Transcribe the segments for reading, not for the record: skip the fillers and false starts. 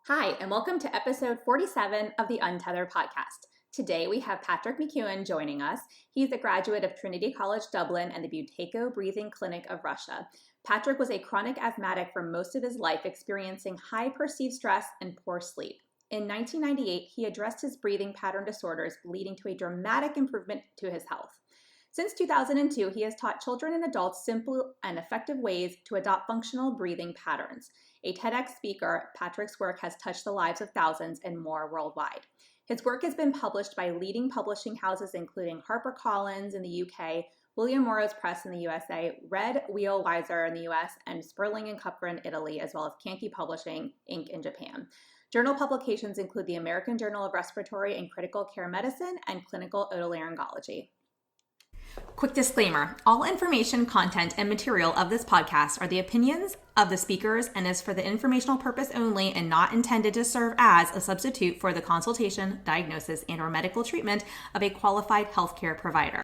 Hi, and welcome to episode 47 of the Untethered podcast. Today we have Patrick McKeown joining us. He's a graduate of Trinity College Dublin and the Buteyko Breathing Clinic of Russia. Patrick was a chronic asthmatic for most of his life, experiencing high perceived stress and poor sleep. In 1998, he addressed his breathing pattern disorders, leading to a dramatic improvement to his health. Since 2002, he has taught children and adults simple and effective ways to adopt functional breathing patterns. A TEDx speaker, Patrick's work has touched the lives of thousands and more worldwide. His work has been published by leading publishing houses including HarperCollins in the UK, William Morrow's Press in the USA, Red Wheel Weiser in the US, and Sperling and Kupfer in Italy, as well as Kanki Publishing Inc. in Japan. Journal publications include the American Journal of Respiratory and Critical Care Medicine and Clinical Otolaryngology. Quick disclaimer, all information, content, and material of this podcast are the opinions of the speakers and is for the informational purpose only and not intended to serve as a substitute for the consultation, diagnosis, and/or medical treatment of a qualified healthcare provider.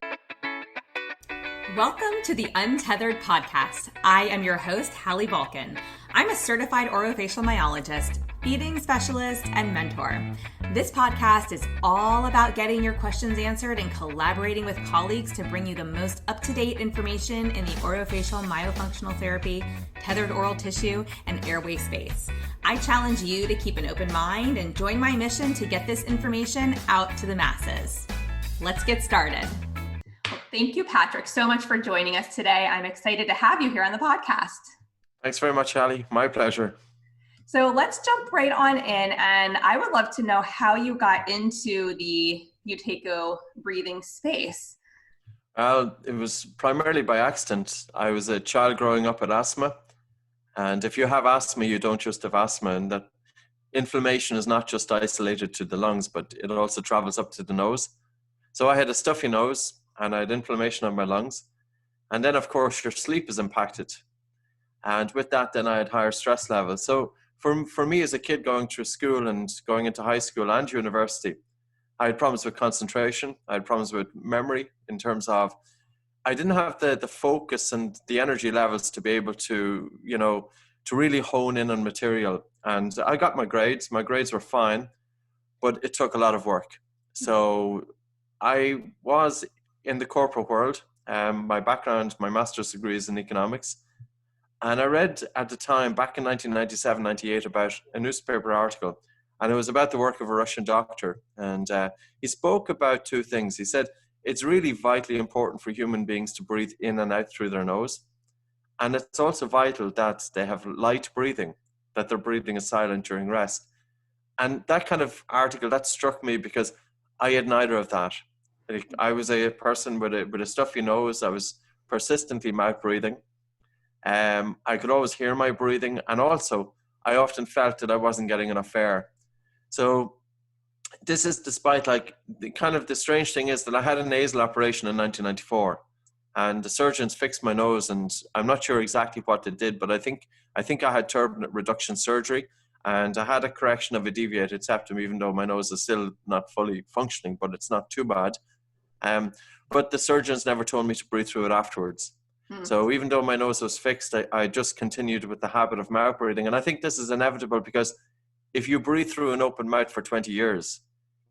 Welcome to the Untethered podcast. I am your host, Hallie Balkin. I'm a certified orofacial myologist, feeding specialist, and mentor. This podcast is all about getting your questions answered and collaborating with colleagues to bring you the most up-to-date information in the orofacial myofunctional therapy, tethered oral tissue, and airway space. I challenge you to keep an open mind and join my mission to get this information out to the masses. Let's get started. Well, thank you, Patrick, so much for joining us today. I'm excited to have you here on the podcast. Thanks very much, Hallie. My pleasure. So let's jump right on in, and I would love to know how you got into the Buteyko breathing space. Well, it was primarily by accident. I was a child growing up with asthma, and if you have asthma, you don't just have asthma, and that inflammation is not just isolated to the lungs, but it also travels up to the nose. So I had a stuffy nose, and I had inflammation on my lungs, and then, of course, your sleep is impacted. And with that, then I had higher stress levels. So for me as a kid going through school and going into high school and university, I had problems with concentration. I had problems with memory in terms of I didn't have the focus and the energy levels to be able to, to really hone in on material. And I got my grades. My grades were fine, but it took a lot of work. So I was in the corporate world. My background, my master's degree is in economics. And I read at the time, back in 1997, 98, about a newspaper article. And it was about the work of a Russian doctor. And he spoke about two things. He said, it's really vitally important for human beings to breathe in and out through their nose. And it's also vital that they have light breathing, that their breathing is silent during rest. And that kind of article, that struck me because I had neither of that. I was a person with a stuffy nose. I was persistently mouth breathing. I could always hear my breathing, and also I often felt that I wasn't getting enough air. So this is despite the strange thing is that I had a nasal operation in 1994, and the surgeons fixed my nose, and I'm not sure exactly what they did, but I think I had turbinate reduction surgery, and I had a correction of a deviated septum, even though my nose is still not fully functioning, but it's not too bad. But the surgeons never told me to breathe through it afterwards. So even though my nose was fixed, I just continued with the habit of mouth breathing. And I think this is inevitable because if you breathe through an open mouth for 20 years,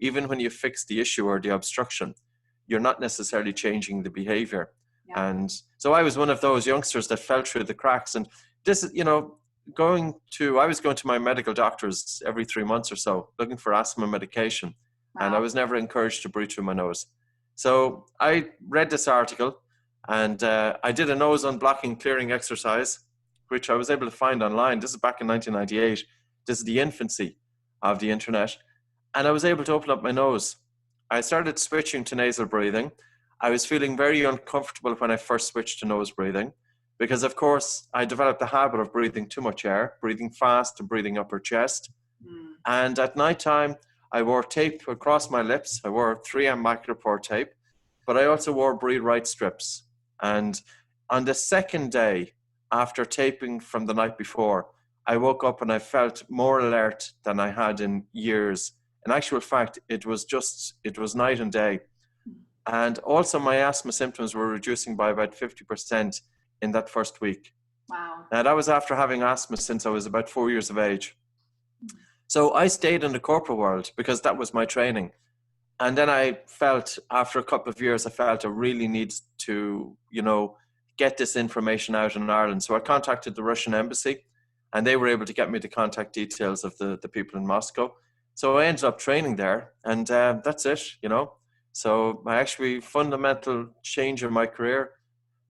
even when you fix the issue or the obstruction, you're not necessarily changing the behavior. Yeah. And so I was one of those youngsters that fell through the cracks. And this is, I was going to my medical doctors every 3 months or so, looking for asthma medication. Wow. And I was never encouraged to breathe through my nose. So I read this article. And I did a nose unblocking clearing exercise, which I was able to find online. This is back in 1998. This is the infancy of the internet. And I was able to open up my nose. I started switching to nasal breathing. I was feeling very uncomfortable when I first switched to nose breathing because, of course, I developed the habit of breathing too much air, breathing fast and breathing upper chest. And at nighttime, I wore tape across my lips. I wore 3M micropore tape, but I also wore Breathe Right strips. And on the second day after taping from the night before, I woke up and I felt more alert than I had in years. In actual fact, it was night and day. And also my asthma symptoms were reducing by about 50% in that first week. Wow. Now that was after having asthma since I was about 4 years of age. So I stayed in the corporate world because that was my training. And then I felt, after a couple of years, I felt I really need to, get this information out in Ireland. So I contacted the Russian embassy, and they were able to get me the contact details of the people in Moscow. So I ended up training there, and that's it. So my actually fundamental change in my career,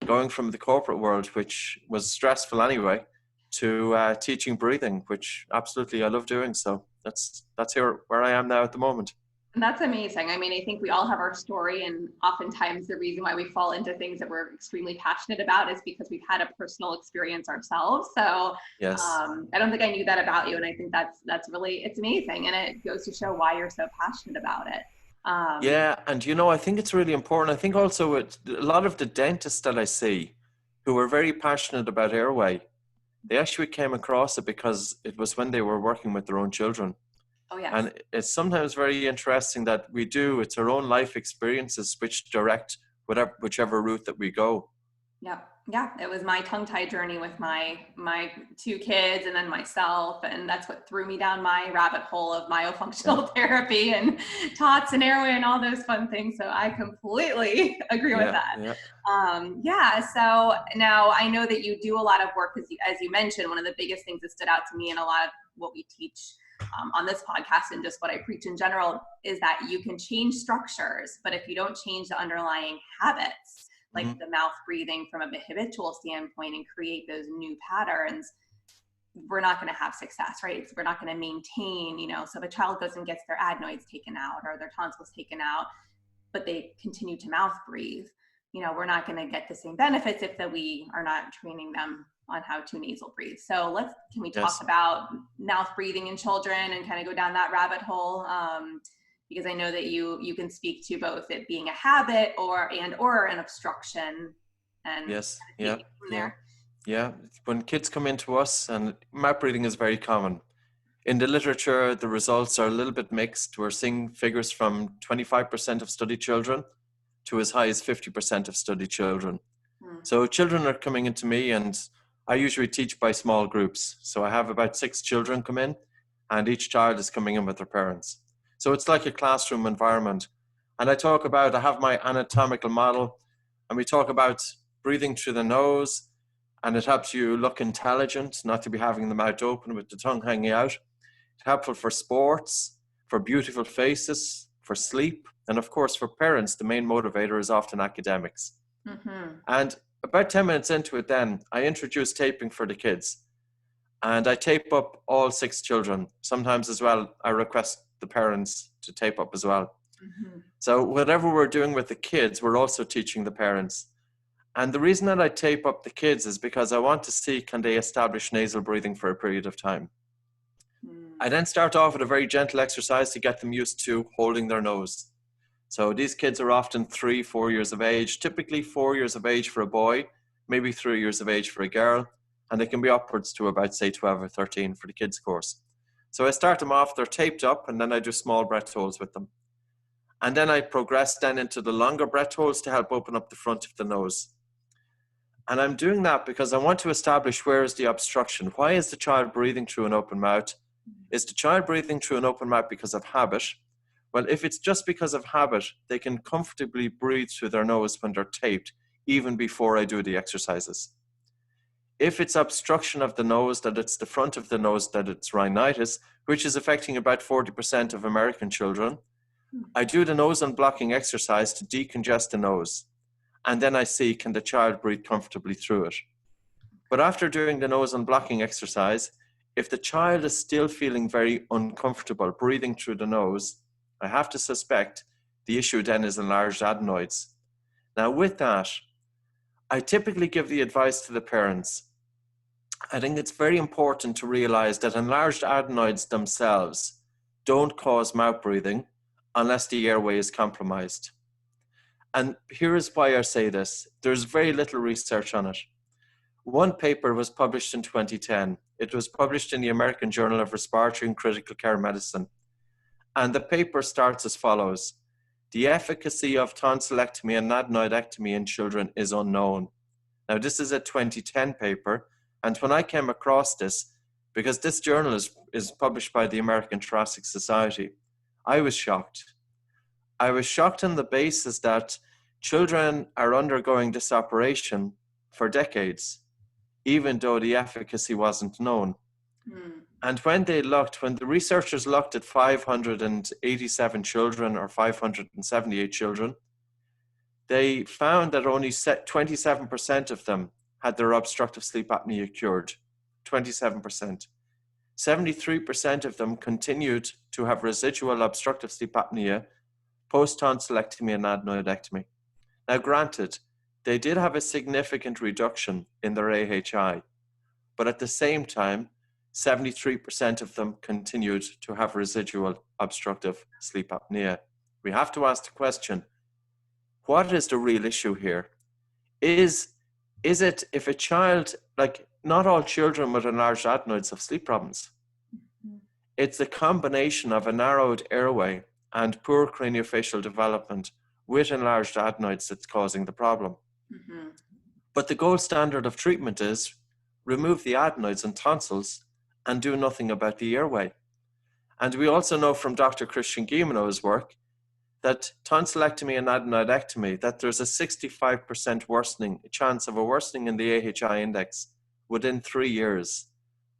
going from the corporate world, which was stressful anyway, to teaching breathing, which absolutely I love doing. So that's here where I am now at the moment. That's amazing. I mean, I think we all have our story, and oftentimes the reason why we fall into things that we're extremely passionate about is because we've had a personal experience ourselves. So Yes. I don't think I knew that about you, and I think that's really, it's amazing, and it goes to show why you're so passionate about it. Yeah, and I think it's really important. I think also a lot of the dentists that I see who are very passionate about airway, they actually came across it because it was when they were working with their own children. Oh yes. And it's sometimes very interesting that it's our own life experiences which direct whichever route that we go. Yeah. It was my tongue-tied journey with my two kids and then myself, and that's what threw me down my rabbit hole of myofunctional therapy and TOTS and airway and all those fun things. So I completely agree with that. So now I know that you do a lot of work, because as you mentioned, one of the biggest things that stood out to me in a lot of what we teach on this podcast and just what I preach in general is that you can change structures, but if you don't change the underlying habits, like the mouth breathing from a habitual standpoint, and create those new patterns, we're not going to have success, right? We're not going to maintain, so if a child goes and gets their adenoids taken out or their tonsils taken out, but they continue to mouth breathe, we're not going to get the same benefits if we are not training them on how to nasal breathe. So can we talk about mouth breathing in children and kind of go down that rabbit hole? Because I know that you can speak to both it being a habit or an obstruction. And yes, yeah. When kids come into us, and mouth breathing is very common. In the literature, the results are a little bit mixed. We're seeing figures from 25% of studied children to as high as 50% of studied children. So children are coming into me, and I usually teach by small groups. So I have about 6 children come in, and each child is coming in with their parents. So it's like a classroom environment. And I have my anatomical model, and we talk about breathing through the nose, and it helps you look intelligent, not to be having the mouth open with the tongue hanging out. It's helpful for sports, for beautiful faces, for sleep, and of course for parents, the main motivator is often academics. And about 10 minutes into it then, I introduce taping for the kids. And I tape up all 6 children. Sometimes as well, I request the parents to tape up as well. So whatever we're doing with the kids, we're also teaching the parents. And the reason that I tape up the kids is because I want to see, can they establish nasal breathing for a period of time? I then start off with a very gentle exercise to get them used to holding their nose. So these kids are often 3-4 years of age, typically 4 years of age for a boy, maybe 3 years of age for a girl, and they can be upwards to about, say, 12 or 13 for the kids course. So I start them off, they're taped up, and then I do small breath holds with them. And then I progress then into the longer breath holds to help open up the front of the nose. And I'm doing that because I want to establish, where is the obstruction? Why is the child breathing through an open mouth? Is the child breathing through an open mouth because of habit? Well, if it's just because of habit, they can comfortably breathe through their nose when they're taped, even before I do the exercises. If it's obstruction of the nose, that it's the front of the nose, that it's rhinitis, which is affecting about 40% of American children, I do the nose unblocking exercise to decongest the nose. And then I see, can the child breathe comfortably through it? But after doing the nose unblocking exercise, if the child is still feeling very uncomfortable breathing through the nose, I have to suspect the issue then is enlarged adenoids. Now with that, I typically give the advice to the parents. I think it's very important to realize that enlarged adenoids themselves don't cause mouth breathing unless the airway is compromised. And here is why I say this. There's very little research on it. One paper was published in 2010. It was published in the American Journal of Respiratory and Critical Care Medicine. And the paper starts as follows. The efficacy of tonsillectomy and adenoidectomy in children is unknown. Now, this is a 2010 paper. And when I came across this, because this journal is published by the American Thoracic Society. I was shocked. I was shocked on the basis that children are undergoing this operation for decades, even though the efficacy wasn't known. And when the researchers looked at 587 children or 578 children, they found that only 27% of them had their obstructive sleep apnea cured. 27%. 73% of them continued to have residual obstructive sleep apnea post-tonsillectomy and adenoidectomy. Now, granted, they did have a significant reduction in their AHI, but at the same time, 73% of them continued to have residual obstructive sleep apnea. We have to ask the question, what is the real issue here? Is it if a child, like not all children with enlarged adenoids have sleep problems. It's a combination of a narrowed airway and poor craniofacial development with enlarged adenoids that's causing the problem. But the gold standard of treatment is remove the adenoids and tonsils and do nothing about the airway. And we also know from Dr. Christian Guilleminot's work that tonsillectomy and adenoidectomy, that there's a 65% chance of a worsening in the AHI index within 3 years,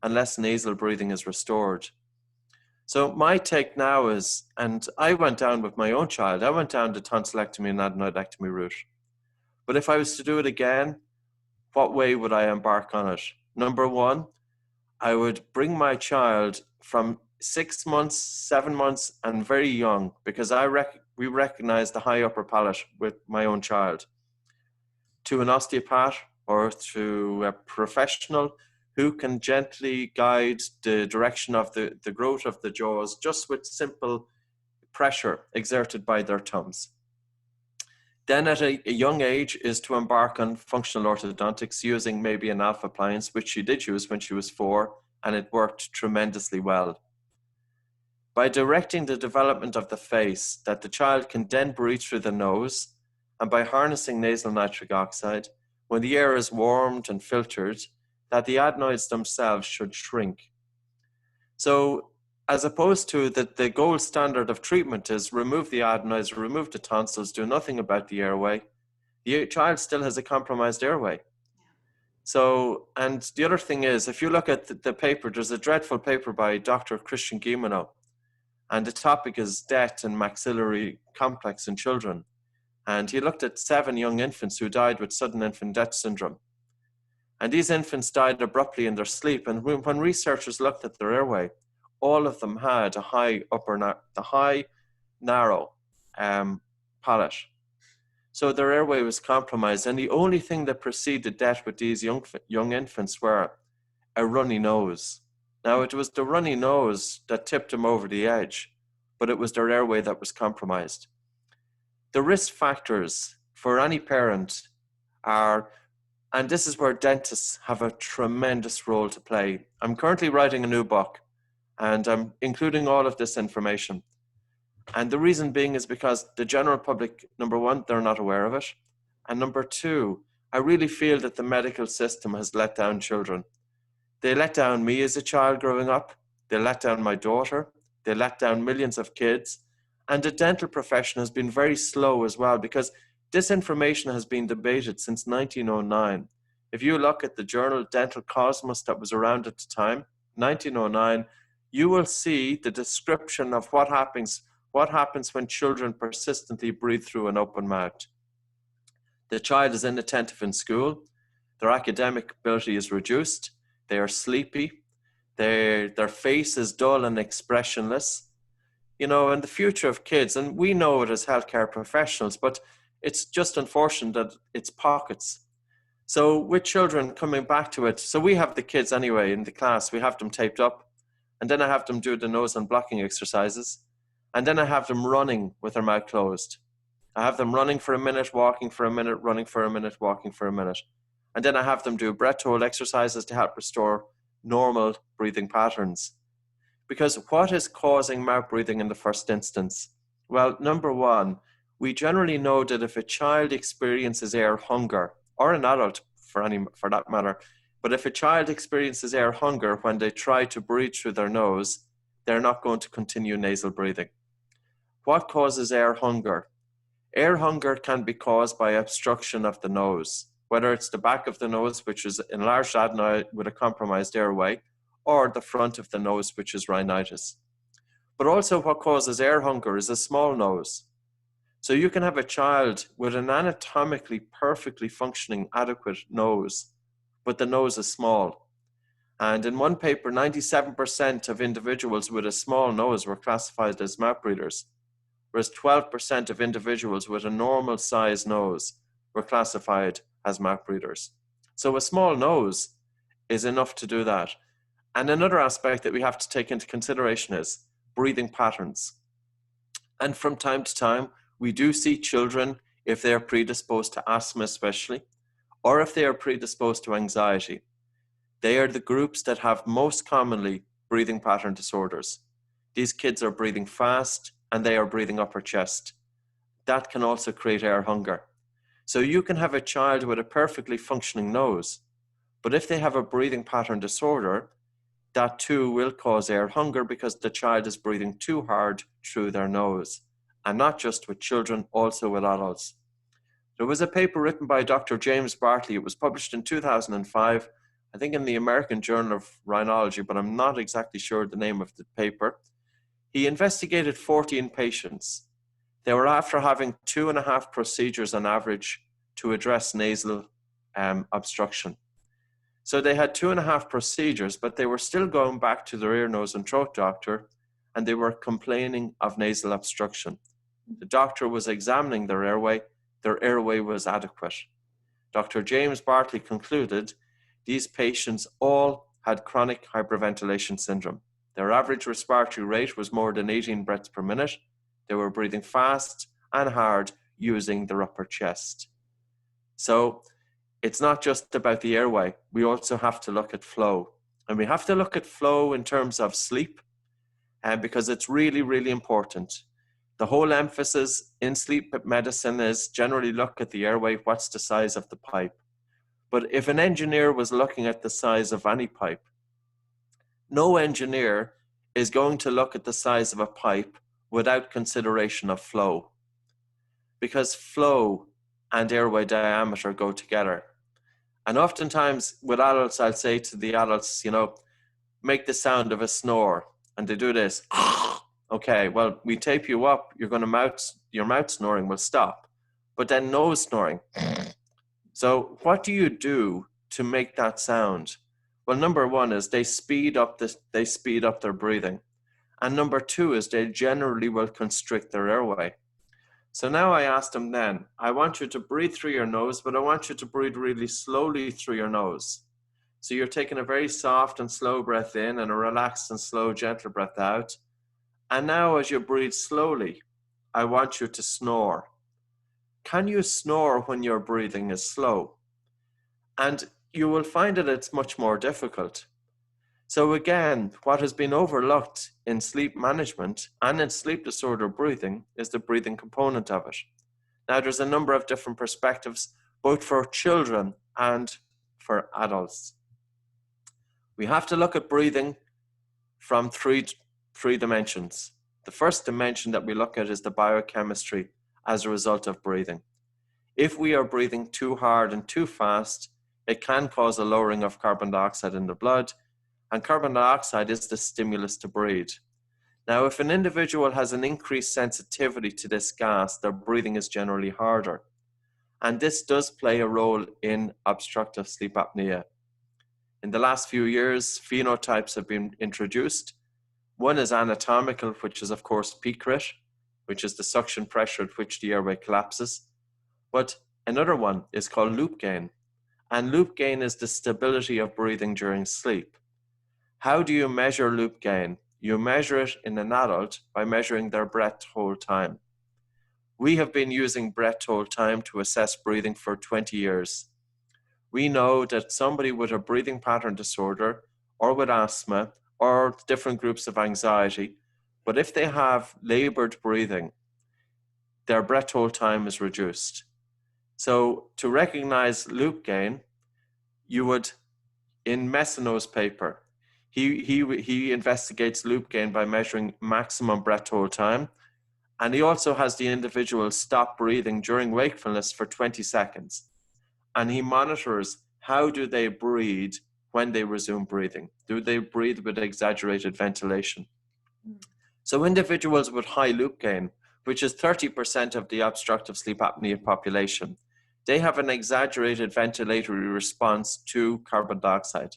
unless nasal breathing is restored. So my take now is, and I went down with my own child, I went down the tonsillectomy and adenoidectomy route. But if I was to do it again, what way would I embark on it? Number one, I would bring my child from 6 months, 7 months, and very young, because we recognize the high upper palate with my own child, to an osteopath or to a professional who can gently guide the direction of the growth of the jaws just with simple pressure exerted by their thumbs. Then at a young age is to embark on functional orthodontics using maybe an alpha appliance, which she did use when she was 4, and it worked tremendously well. By directing the development of the face, that the child can then breathe through the nose, and by harnessing nasal nitric oxide, when the air is warmed and filtered, that the adenoids themselves should shrink. So as opposed to the gold standard of treatment is remove the adenoids, remove the tonsils, do nothing about the airway, the child still has a compromised airway. So, and the other thing is, if you look at the paper, there's a dreadful paper by Dr. Christian Guilleminot, and the topic is death and maxillary complex in children. And he looked at 7 young infants who died with sudden infant death syndrome. And these infants died abruptly in their sleep. And when researchers looked at their airway, all of them had a high narrow palate. So their airway was compromised. And the only thing that preceded death with these young infants were a runny nose. Now, it was the runny nose that tipped them over the edge, but it was their airway that was compromised. The risk factors for any parent are, and this is where dentists have a tremendous role to play. I'm currently writing a new book, and I'm including all of this information. And the reason being is because the general public, number one, they're not aware of it. And number two, I really feel that the medical system has let down children. They let down me as a child growing up. They let down my daughter. They let down millions of kids. And the dental profession has been very slow as well, because this information has been debated since 1909. If you look at the journal Dental Cosmos that was around at the time, 1909, you will see the description of what happens when children persistently breathe through an open mouth. The child is inattentive in school. Their academic ability is reduced. They are sleepy. Their face is dull and expressionless. You know, and the future of kids, and we know it as healthcare professionals, but it's just unfortunate that it's pockets. So with children coming back to it, so we have the kids anyway in the class, we have them taped up, and then I have them do the nose and blocking exercises, and then I have them running with their mouth closed. I have them running for a minute, walking for a minute, running for a minute, walking for a minute. And then I have them do breath hold exercises to help restore normal breathing patterns. Because what is causing mouth breathing in the first instance? Well, number one, we generally know that if a child experiences air hunger, or an adult for that matter, But if a child experiences air hunger when they try to breathe through their nose, they're not going to continue nasal breathing. What causes air hunger? Air hunger can be caused by obstruction of the nose, whether it's the back of the nose, which is enlarged adenoid with a compromised airway, or the front of the nose, which is rhinitis. But also what causes air hunger is a small nose. So you can have a child with an anatomically perfectly functioning adequate nose, but the nose is small. And in one paper, 97% of individuals with a small nose were classified as mouth breathers, whereas 12% of individuals with a normal size nose were classified as mouth breathers. So a small nose is enough to do that. And another aspect that we have to take into consideration is breathing patterns. And from time to time, we do see children, if they are predisposed to asthma especially, or if they are predisposed to anxiety. They are the groups that have most commonly breathing pattern disorders. These kids are breathing fast and they are breathing upper chest. That can also create air hunger. So you can have a child with a perfectly functioning nose, but if they have a breathing pattern disorder, that too will cause air hunger because the child is breathing too hard through their nose. And not just with children, also with adults. There was a paper written by Dr. James Bartley. It was published in 2005, I think in the American Journal of Rhinology, but I'm not exactly sure the name of the paper. He investigated 14 patients. They were after having 2.5 procedures on average to address nasal obstruction. So they had 2.5 procedures, but they were still going back to their ear, nose, and throat doctor, and they were complaining of nasal obstruction. The doctor was examining their airway was adequate. Dr. James Bartley concluded these patients all had chronic hyperventilation syndrome. Their average respiratory rate was more than 18 breaths per minute. They were breathing fast and hard using their upper chest. So it's not just about the airway. We also have to look at flow. And we have to look at flow in terms of sleep, because it's really, really important. The whole emphasis in sleep medicine is generally look at the airway, what's the size of the pipe. But if an engineer was looking at the size of any pipe, no engineer is going to look at the size of a pipe without consideration of flow. Because flow and airway diameter go together. And oftentimes with adults, I'll say to the adults, make the sound of a snore. And they do this. Okay, well, we tape you up. Your mouth snoring will stop. But then nose snoring. So what do you do to make that sound? Well, number one is they speed up their breathing. And number two is they generally will constrict their airway. So now I asked them then, I want you to breathe through your nose, but I want you to breathe really slowly through your nose. So you're taking a very soft and slow breath in and a relaxed and slow, gentle breath out. And now as you breathe slowly, I want you to snore. Can you snore when your breathing is slow? And you will find that it's much more difficult. So again, what has been overlooked in sleep management and in sleep disorder breathing is the breathing component of it. Now, there's a number of different perspectives, both for children and for adults. We have to look at breathing from three dimensions. The first dimension that we look at is the biochemistry as a result of breathing. If we are breathing too hard and too fast, it can cause a lowering of carbon dioxide in the blood, and carbon dioxide is the stimulus to breathe. Now, if an individual has an increased sensitivity to this gas, their breathing is generally harder. And this does play a role in obstructive sleep apnea. In the last few years, phenotypes have been introduced. One is anatomical, which is, of course, peak rate, which is the suction pressure at which the airway collapses. But another one is called loop gain. And loop gain is the stability of breathing during sleep. How do you measure loop gain? You measure it in an adult by measuring their breath hold time. We have been using breath hold time to assess breathing for 20 years. We know that somebody with a breathing pattern disorder or with asthma or different groups of anxiety, but if they have labored breathing, their breath hold time is reduced. So to recognize loop gain, you would in Messino's paper, he investigates loop gain by measuring maximum breath hold time. And he also has the individual stop breathing during wakefulness for 20 seconds. And he monitors how do they breathe when they resume breathing. Do they breathe with exaggerated ventilation? So individuals with high loop gain, which is 30% of the obstructive sleep apnea population, they have an exaggerated ventilatory response to carbon dioxide.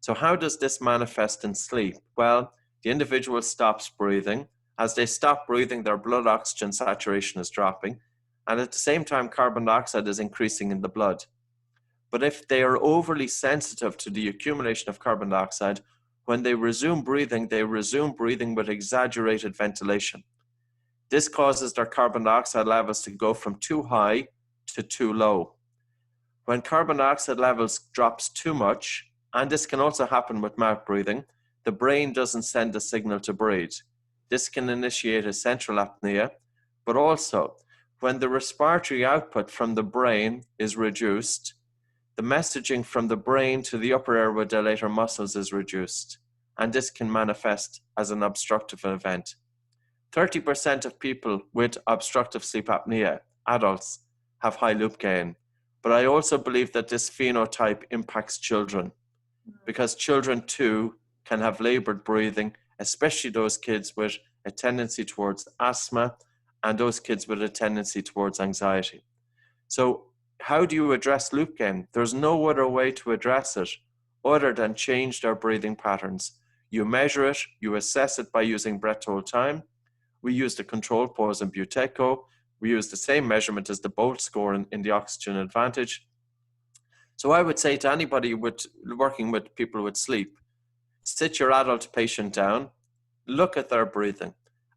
So how does this manifest in sleep? Well, the individual stops breathing. As they stop breathing, their blood oxygen saturation is dropping. And at the same time, carbon dioxide is increasing in the blood. But if they are overly sensitive to the accumulation of carbon dioxide, when they resume breathing with exaggerated ventilation. This causes their carbon dioxide levels to go from too high to too low. When carbon dioxide levels drops too much, and this can also happen with mouth breathing, the brain doesn't send a signal to breathe. This can initiate a central apnea, but also when the respiratory output from the brain is reduced, the messaging from the brain to the upper airway dilator muscles is reduced, and this can manifest as an obstructive event. 30% of people with obstructive sleep apnea, adults, have high loop gain. But I also believe that this phenotype impacts children, because children too can have labored breathing, especially those kids with a tendency towards asthma and those kids with a tendency towards anxiety. So how do you address loop gain? There's no other way to address it other than change their breathing patterns. You measure it, you assess it by using breath hold time. We use the control pause in Buteyko. We use the same measurement as the BOLT score in the oxygen advantage. So I would say to anybody working with people with sleep, sit your adult patient down, look at their breathing.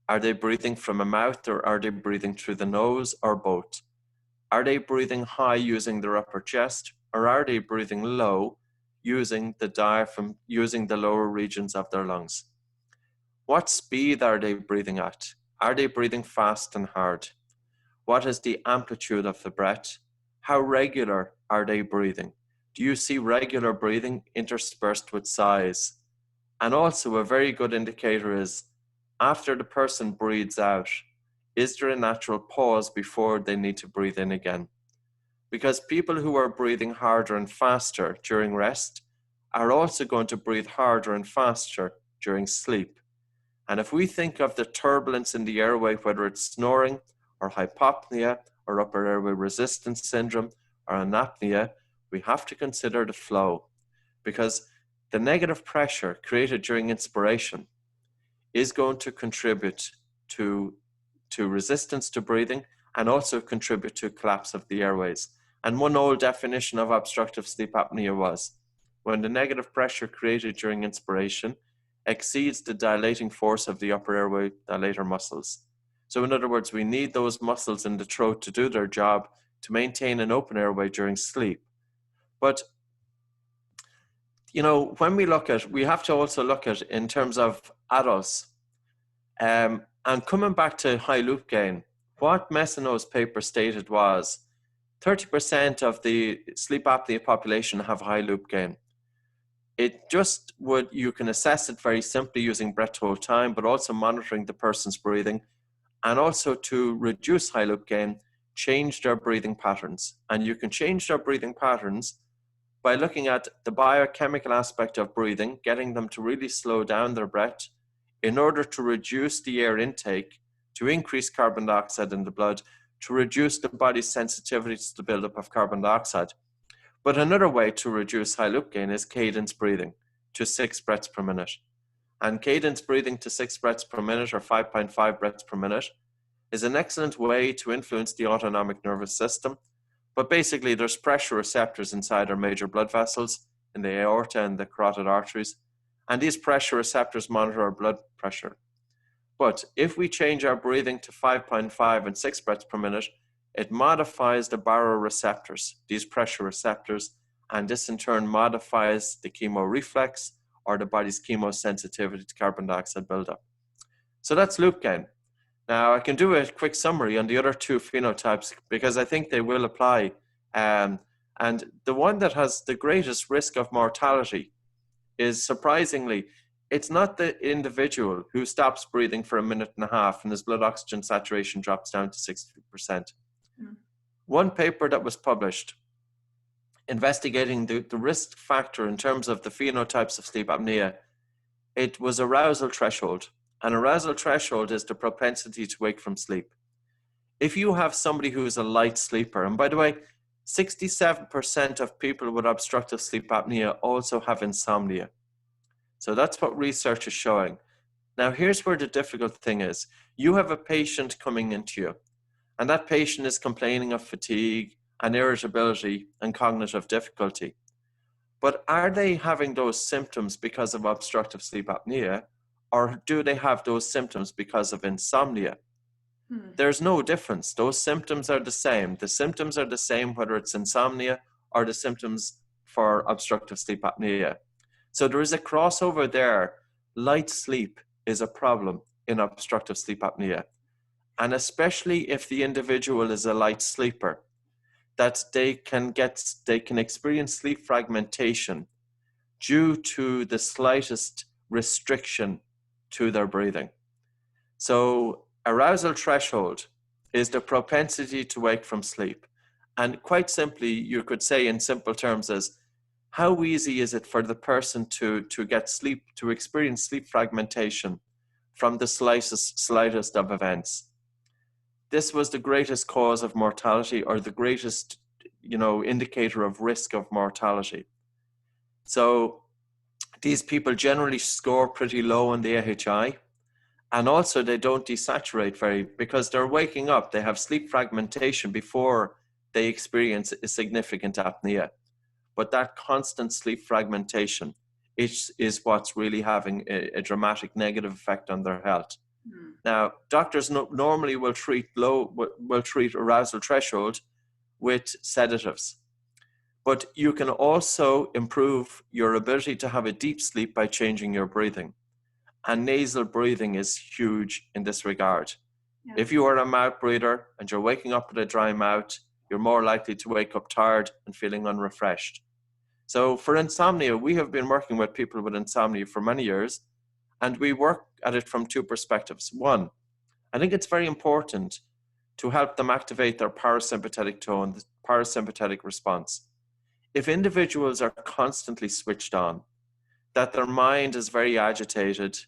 Are they breathing from a mouth, or are they breathing through the nose, or both? Are they breathing high using their upper chest, or are they breathing low using the diaphragm, using the lower regions of their lungs? What speed are they breathing at? Are they breathing fast and hard? What is the amplitude of the breath? How regular are they breathing? Do you see regular breathing interspersed with sighs? And also a very good indicator is, after the person breathes out, is there a natural pause before they need to breathe in again? Because people who are breathing harder and faster during rest are also going to breathe harder and faster during sleep. And if we think of the turbulence in the airway, whether it's snoring or hypopnea or upper airway resistance syndrome or anapnea, we have to consider the flow, because the negative pressure created during inspiration is going to contribute to resistance to breathing and also contribute to collapse of the airways. And one old definition of obstructive sleep apnea was, when the negative pressure created during inspiration exceeds the dilating force of the upper airway dilator muscles. So in other words, we need those muscles in the throat to do their job to maintain an open airway during sleep. But when we have to also look at in terms of adults. And coming back to high loop gain, what Messino's paper stated was 30% of the sleep apnea population have high loop gain. You can assess it very simply using breath hold time, but also monitoring the person's breathing, and also to reduce high loop gain, change their breathing patterns. And you can change their breathing patterns by looking at the biochemical aspect of breathing, getting them to really slow down their breath in order to reduce the air intake, to increase carbon dioxide in the blood, to reduce the body's sensitivity to the buildup of carbon dioxide. But another way to reduce high loop gain is cadence breathing to 6 breaths per minute. And cadence breathing to 6 breaths per minute, or 5.5 breaths per minute, is an excellent way to influence the autonomic nervous system. But basically, there's pressure receptors inside our major blood vessels, in the aorta and the carotid arteries, and these pressure receptors monitor our blood pressure. But if we change our breathing to 5.5 and 6 breaths per minute, it modifies the baroreceptors, these pressure receptors, and this in turn modifies the chemoreflex, or the body's chemosensitivity to carbon dioxide buildup. So that's loop gain. Now, I can do a quick summary on the other two phenotypes because I think they will apply. And And the one that has the greatest risk of mortality is, surprisingly, it's not the individual who stops breathing for a minute and a half and his blood oxygen saturation drops down to 60%. One paper that was published investigating the risk factor in terms of the phenotypes of sleep apnea, it was arousal threshold. An arousal threshold is the propensity to wake from sleep. If you have somebody who is a light sleeper, and by the way, 67% of people with obstructive sleep apnea also have insomnia. So that's what research is showing. Now, here's where the difficult thing is. You have a patient coming into you, and that patient is complaining of fatigue and irritability and cognitive difficulty. But are they having those symptoms because of obstructive sleep apnea, or do they have those symptoms because of insomnia? There's no difference. Those symptoms are the same. The symptoms are the same whether it's insomnia or the symptoms for obstructive sleep apnea. So there is a crossover there. Light sleep is a problem in obstructive sleep apnea. And especially if the individual is a light sleeper, that they can experience sleep fragmentation due to the slightest restriction to their breathing. So arousal threshold is the propensity to wake from sleep. And quite simply, you could say in simple terms as, how easy is it for the person to get sleep, to experience sleep fragmentation from the slightest of events? This was the greatest cause of mortality, or the greatest, indicator of risk of mortality. So these people generally score pretty low on the AHI, and also they don't desaturate because they're waking up. They have sleep fragmentation before they experience a significant apnea. But that constant sleep fragmentation is what's really having a dramatic negative effect on their health. Now, doctors normally will treat arousal threshold with sedatives, but you can also improve your ability to have a deep sleep by changing your breathing. And nasal breathing is huge in this regard. Yeah. If you are a mouth breather and you're waking up with a dry mouth, you're more likely to wake up tired and feeling unrefreshed. So for insomnia, we have been working with people with insomnia for many years, and we work at it from two perspectives. One, I think it's very important to help them activate their parasympathetic tone, the parasympathetic response. If individuals are constantly switched on, that their mind is very agitated,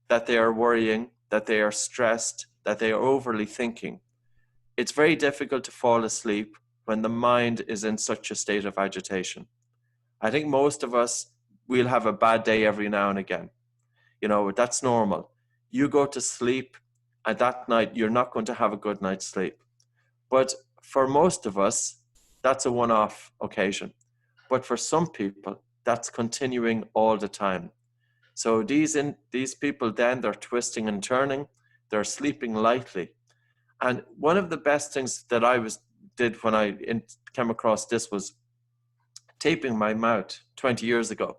that they are worrying, that they are stressed, that they are overly thinking, it's very difficult to fall asleep when the mind is in such a state of agitation. I think most of us, we'll have a bad day every now and again. That's normal. You go to sleep, and that night you're not going to have a good night's sleep. But for most of us, that's a one-off occasion. But for some people, that's continuing all the time. So these people then, they're twisting and turning, they're sleeping lightly. And one of the best things that I did when I came across this was taping my mouth 20 years ago.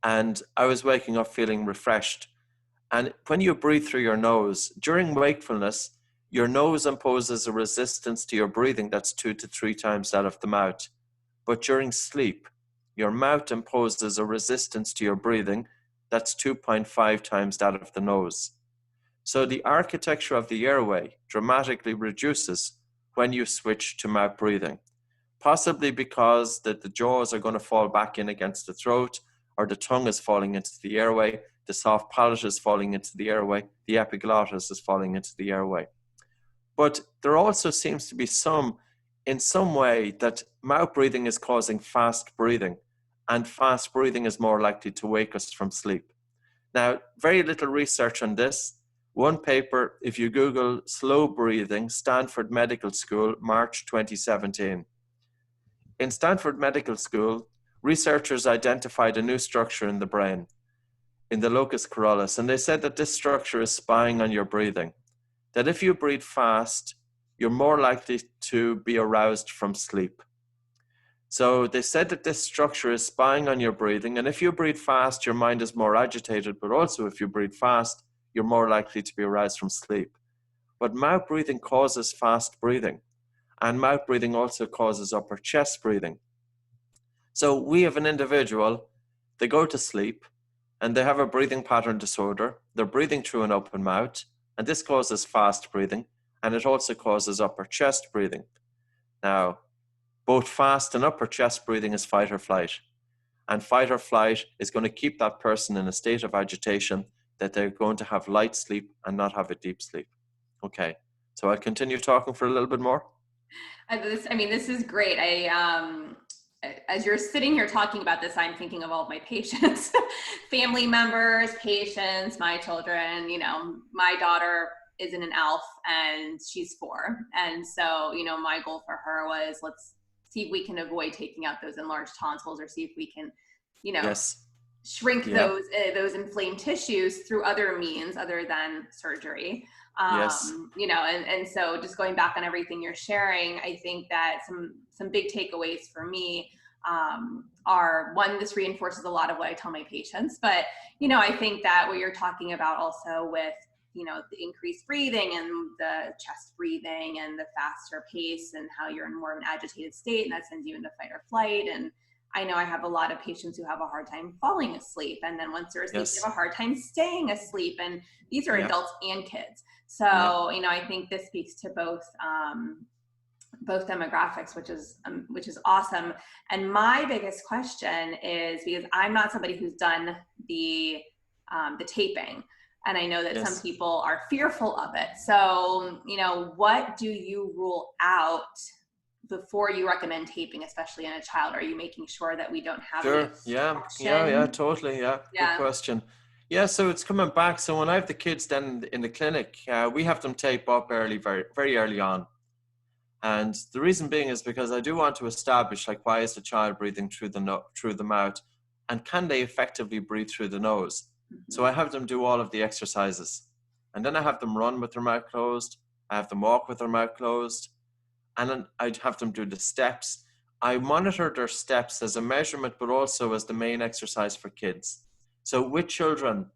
And I was waking up feeling refreshed. And when you breathe through your nose, during wakefulness, your nose imposes a resistance to your breathing that's 2 to 3 times that of the mouth. But during sleep, your mouth imposes a resistance to your breathing that's 2.5 times that of the nose. So the architecture of the airway dramatically reduces when you switch to mouth breathing, possibly because the jaws are going to fall back in against the throat, or the tongue is falling into the airway, the soft palate is falling into the airway, the epiglottis is falling into the airway. But there also seems to be in some way that mouth breathing is causing fast breathing, and fast breathing is more likely to wake us from sleep. Now, very little research on this. One paper, if you Google slow breathing, Stanford Medical School, March 2017. In Stanford Medical School, researchers identified a new structure in the brain, in the locus coeruleus, and they said that this structure is spying on your breathing. That if you breathe fast, you're more likely to be aroused from sleep. So they said that this structure is spying on your breathing, and if you breathe fast, your mind is more agitated, but also if you breathe fast, you're more likely to be aroused from sleep. But mouth breathing causes fast breathing, and mouth breathing also causes upper chest breathing. So we have an individual, they go to sleep and they have a breathing pattern disorder. They're breathing through an open mouth, and this causes fast breathing, and it also causes upper chest breathing. Now, both fast and upper chest breathing is fight or flight. And fight or flight is going to keep that person in a state of agitation that they're going to have light sleep and not have a deep sleep. Okay, so I'll continue talking for a little bit more. This is great. As you're sitting here talking about this, I'm thinking of all of my patients, family members, patients, my children. My daughter is in an ALF and she's 4. And so, my goal for her was, let's see if we can avoid taking out those enlarged tonsils, or see if we can, Yes. shrink those inflamed tissues through other means other than surgery. Yes. And so just going back on everything you're sharing, I think that some big takeaways for me are, one, this reinforces a lot of what I tell my patients, but I think that what you're talking about also with the increased breathing and the chest breathing and the faster pace, and how you're in more of an agitated state, and that sends you into fight or flight. And I know I have a lot of patients who have a hard time falling asleep, and then once they're asleep, they have a hard time staying asleep. And these are adults and kids. So, I think this speaks to both demographics, which is awesome. And my biggest question is, because I'm not somebody who's done the taping, and I know that some people are fearful of it. So, what do you rule out before you recommend taping, especially in a child? Are you making sure that we don't have Sure. any Yeah, totally. Yeah. Good question. Yeah, so it's coming back. So when I have the kids then in the clinic, we have them tape up very, very early on. And the reason being is because I do want to establish, like, why is the child breathing through the mouth, and can they effectively breathe through the nose? So I have them do all of the exercises, and then I have them run with their mouth closed. I have them walk with their mouth closed, and then I'd have them do the steps. I monitor their steps as a measurement, but also as the main exercise for kids. So with children,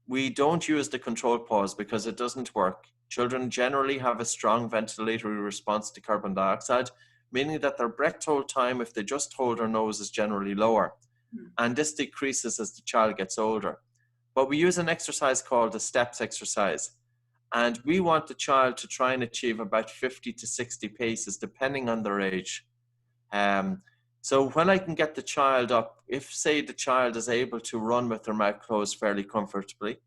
we don't use the control pause because it doesn't work. Children generally have a strong ventilatory response to carbon dioxide, meaning that their breath hold time, if they just hold their nose, is generally lower. And this decreases as the child gets older. But we use an exercise called the steps exercise. And we want the child to try and achieve about 50 to 60 paces, depending on their age. So when I can get the child up, if, say, the child is able to run with their mouth closed fairly comfortably,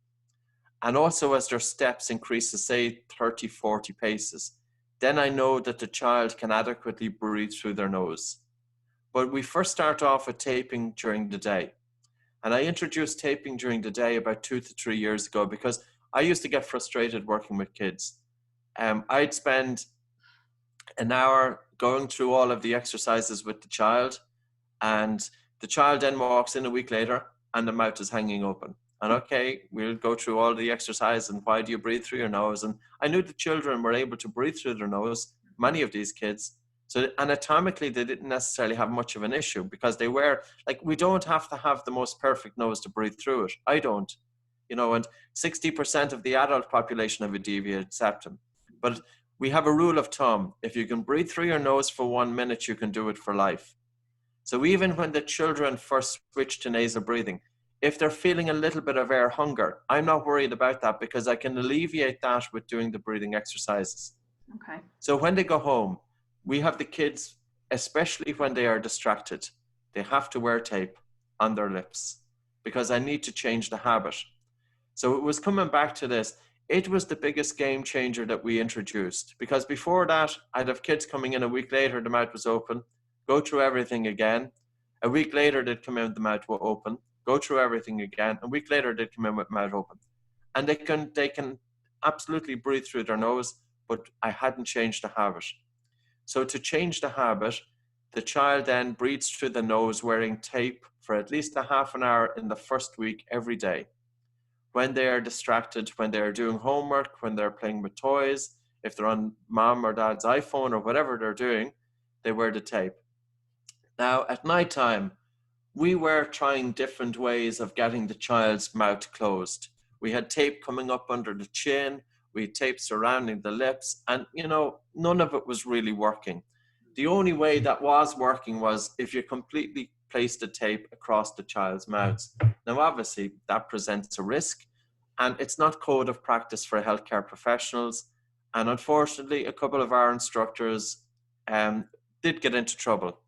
and also as their steps increases, say 30, 40 paces, then I know that the child can adequately breathe through their nose. But we first start off with taping during the day. And I introduced taping during the day about 2 to 3 years ago because I used to get frustrated working with kids. I'd spend an hour going through all of the exercises with the child, and the child then walks in a week later and the mouth is hanging open. And okay, we'll go through all the exercise and why do you breathe through your nose? And I knew the children were able to breathe through their nose, many of these kids. So anatomically, they didn't necessarily have much of an issue because they were, like, we don't have to have the most perfect nose to breathe through it. I don't, and 60% of the adult population have a deviated septum. But we have a rule of thumb. If you can breathe through your nose for 1 minute, you can do it for life. So even when the children first switch to nasal breathing, if they're feeling a little bit of air hunger, I'm not worried about that because I can alleviate that with doing the breathing exercises. Okay. So when they go home, we have the kids, especially when they are distracted, they have to wear tape on their lips because I need to change the habit. So it was coming back to this. It was the biggest game changer that we introduced because before that, I'd have kids coming in a week later, the mouth was open, go through everything again. A week later, they'd come in with the mouth open, go through everything again. A week later, they'd come in with mouth open. And they can absolutely breathe through their nose, but I hadn't changed the habit. So to change the habit, the child then breathes through the nose wearing tape for at least a half an hour in the first week every day. When they are distracted, when they are doing homework, when they're playing with toys, if they're on mom or dad's iPhone or whatever they're doing, they wear the tape. Now, at night time, we were trying different ways of getting the child's mouth closed. We had tape coming up under the chin, we had tape surrounding the lips, and none of it was really working. The only way that was working was if you completely place the tape across the child's mouths. Now, obviously, that presents a risk, and it's not code of practice for healthcare professionals. And unfortunately, a couple of our instructors did get into trouble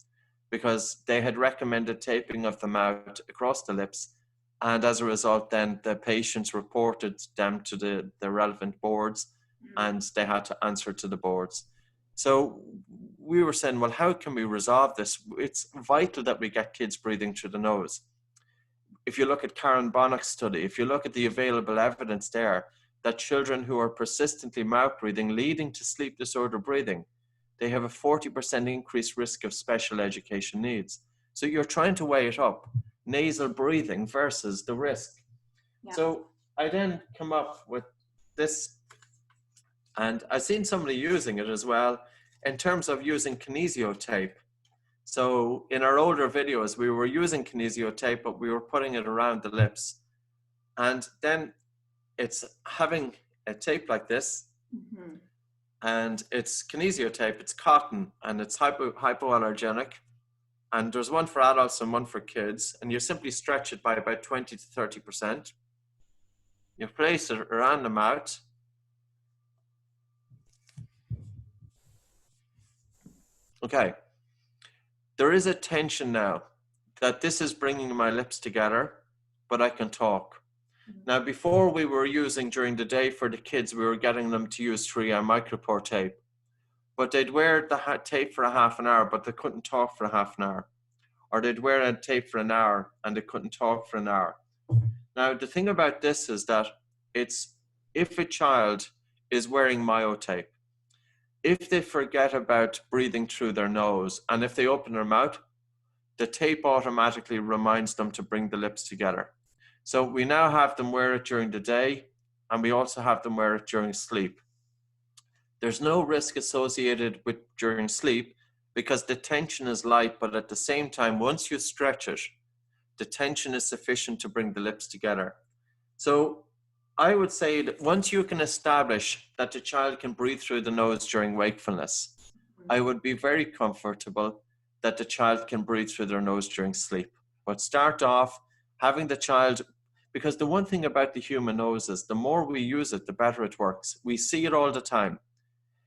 because they had recommended taping of the mouth across the lips. And as a result, then the patients reported them to the relevant boards, and they had to answer to the boards. So we were saying, well, how can we resolve this? It's vital that we get kids breathing through the nose. If you look at Karen Bonnock's study, if you look at the available evidence there, that children who are persistently mouth breathing leading to sleep disorder breathing, they have a 40% increased risk of special education needs. So you're trying to weigh it up, nasal breathing versus the risk. Yeah. So I then come up with this, and I've seen somebody using it as well in terms of using kinesio tape. So in our older videos, we were using kinesio tape, but we were putting it around the lips. And then it's having a tape like this, and it's kinesio tape, it's cotton, and it's hypoallergenic. And there's one for adults and one for kids, and you simply stretch it by about 20 to 30%. You place it around the mouth. Okay. There is a tension now that this is bringing my lips together, but I can talk. Now, before we were using during the day for the kids, we were getting them to use 3M micropore tape. But they'd wear the tape for a half an hour, but they couldn't talk for a half an hour. Or they'd wear a tape for an hour and they couldn't talk for an hour. Now, the thing about this is that it's, if a child is wearing Myotape, if they forget about breathing through their nose and if they open their mouth, the tape automatically reminds them to bring the lips together. So we now have them wear it during the day, and we also have them wear it during sleep. There's no risk associated with during sleep because the tension is light, but at the same time, once you stretch it, the tension is sufficient to bring the lips together. So I would say that once you can establish that the child can breathe through the nose during wakefulness, I would be very comfortable that the child can breathe through their nose during sleep. But start off having the child, because the one thing about the human nose is the more we use it, the better it works. We see it all the time.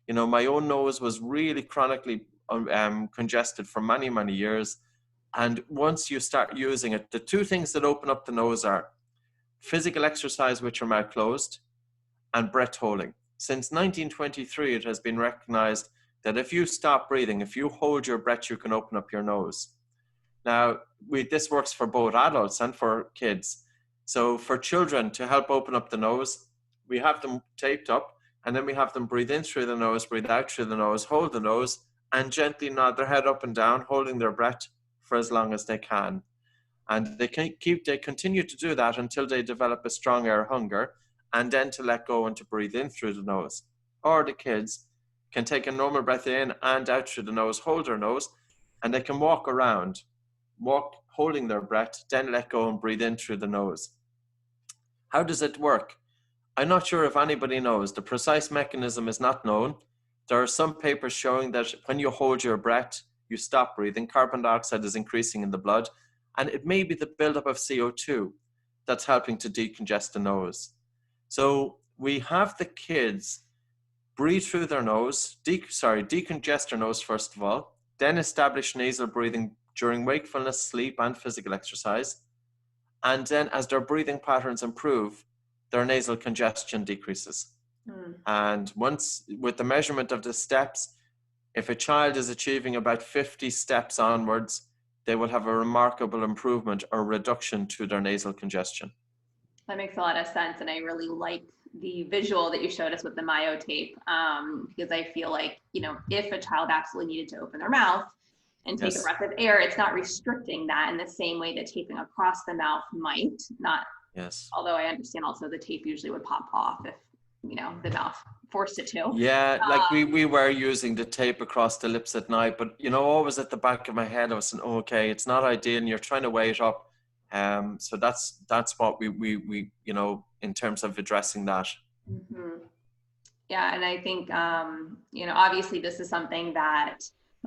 You know, my own nose was really chronically congested for many, many years. And once you start using it, the two things that open up the nose are physical exercise with your mouth closed and breath holding. Since 1923, it has been recognized that if you stop breathing, if you hold your breath, you can open up your nose. Now, this works for both adults and for kids. So for children, to help open up the nose, we have them taped up, and then we have them breathe in through the nose, breathe out through the nose, hold the nose, and gently nod their head up and down, holding their breath for as long as they can. And they continue to do that until they develop a strong air hunger, and then to let go and to breathe in through the nose. Or the kids can take a normal breath in and out through the nose, hold their nose, and they can walk around, holding their breath, then let go and breathe in through the nose. How does it work? I'm not sure if anybody knows. The precise mechanism is not known. There are some papers showing that when you hold your breath, you stop breathing. Carbon dioxide is increasing in the blood, and it may be the buildup of CO2 that's helping to decongest the nose. So we have the kids breathe through their nose, decongest their nose first of all, then establish nasal breathing during wakefulness, sleep, and physical exercise. And then as their breathing patterns improve, their nasal congestion decreases. And once, with the measurement of the steps, if a child is achieving about 50 steps onwards, they will have a remarkable improvement or reduction to their nasal congestion. That makes a lot of sense. And I really like the visual that you showed us with the Myotape, because I feel like, you know, if a child absolutely needed to open their mouth and take a breath of air, it's not restricting that in the same way that taping across the mouth might. Although I understand also the tape usually would pop off if, you know, the mouth forced it to. Yeah, like we were using the tape across the lips at night, but, you know, always at the back of my head, I was saying, okay, it's not ideal, and you're trying to weigh it up. So that's what we you know, in terms of addressing that. Yeah, and I think, you know, obviously this is something that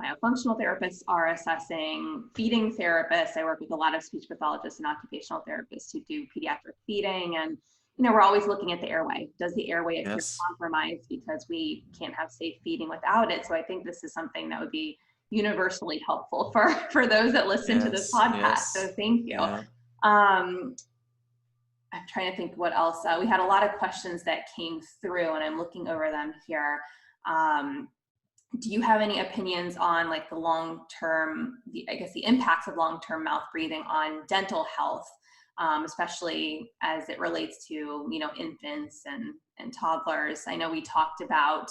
myofunctional therapists are assessing, feeding therapists. I work with a lot of speech pathologists and occupational therapists who do pediatric feeding. And, we're always looking at the airway. Does the airway appear compromised, because we can't have safe feeding without it? So I think this is something that would be universally helpful for those that listen to this podcast. So thank you. Yeah. I'm trying to think what else. We had a lot of questions that came through, and I'm looking over them here. Do you have any opinions on like the long-term, the impacts of long-term mouth breathing on dental health, especially as it relates to, infants and toddlers? I know we talked about,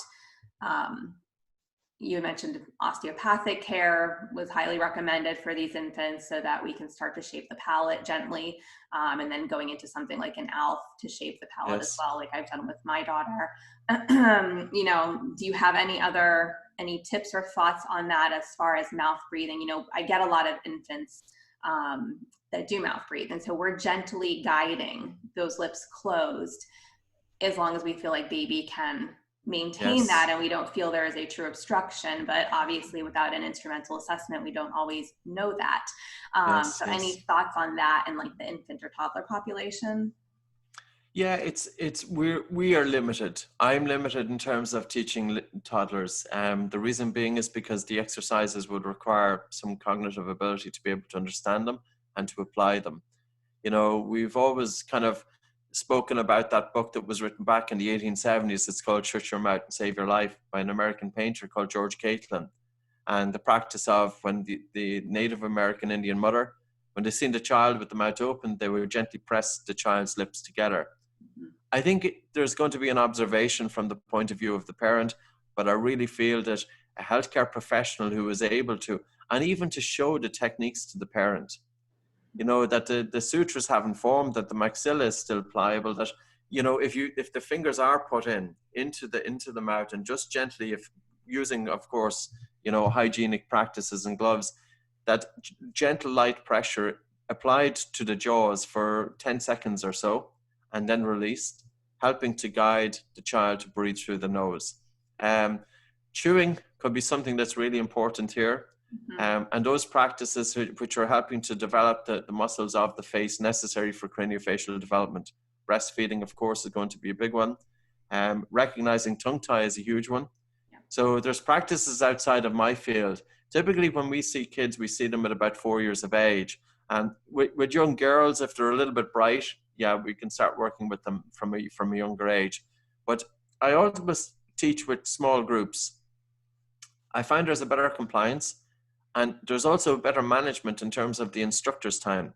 you mentioned osteopathic care was highly recommended for these infants so that we can start to shape the palate gently, and then going into something like an ALF to shape the palate as well, like I've done with my daughter. Do you have any tips or thoughts on that as far as mouth breathing? I get a lot of infants that do mouth breathe, and so we're gently guiding those lips closed as long as we feel like baby can maintain that and we don't feel there is a true obstruction. But obviously without an instrumental assessment, we don't always know that. Any thoughts on that and like the infant or toddler population? Yeah, we are limited. I'm limited in terms of teaching toddlers. The reason being is because the exercises would require some cognitive ability to be able to understand them and to apply them. We've always kind of spoken about that book that was written back in the 1870s. It's called Shut Your Mouth and Save Your Life, by an American painter called George Catlin. And the practice of when the Native American Indian mother, when they seen the child with the mouth open, they would gently press the child's lips together. I think there's going to be an observation from the point of view of the parent, but I really feel that a healthcare professional who is able to, and even to show the techniques to the parent, that the sutures haven't formed, that the maxilla is still pliable, that, if the fingers are put into the mouth and just gently, if using, of course, hygienic practices and gloves, that gentle light pressure applied to the jaws for 10 seconds or so, and then released, helping to guide the child to breathe through the nose. Chewing could be something that's really important here. And those practices which are helping to develop the muscles of the face necessary for craniofacial development. Breastfeeding, of course, is going to be a big one. Recognizing tongue tie is a huge one. Yeah. So there's practices outside of my field. Typically when we see kids, we see them at about 4 years of age. And with young girls, if they're a little bit bright, we can start working with them from a younger age. But I always teach with small groups. I find there's a better compliance, and there's also better management in terms of the instructor's time.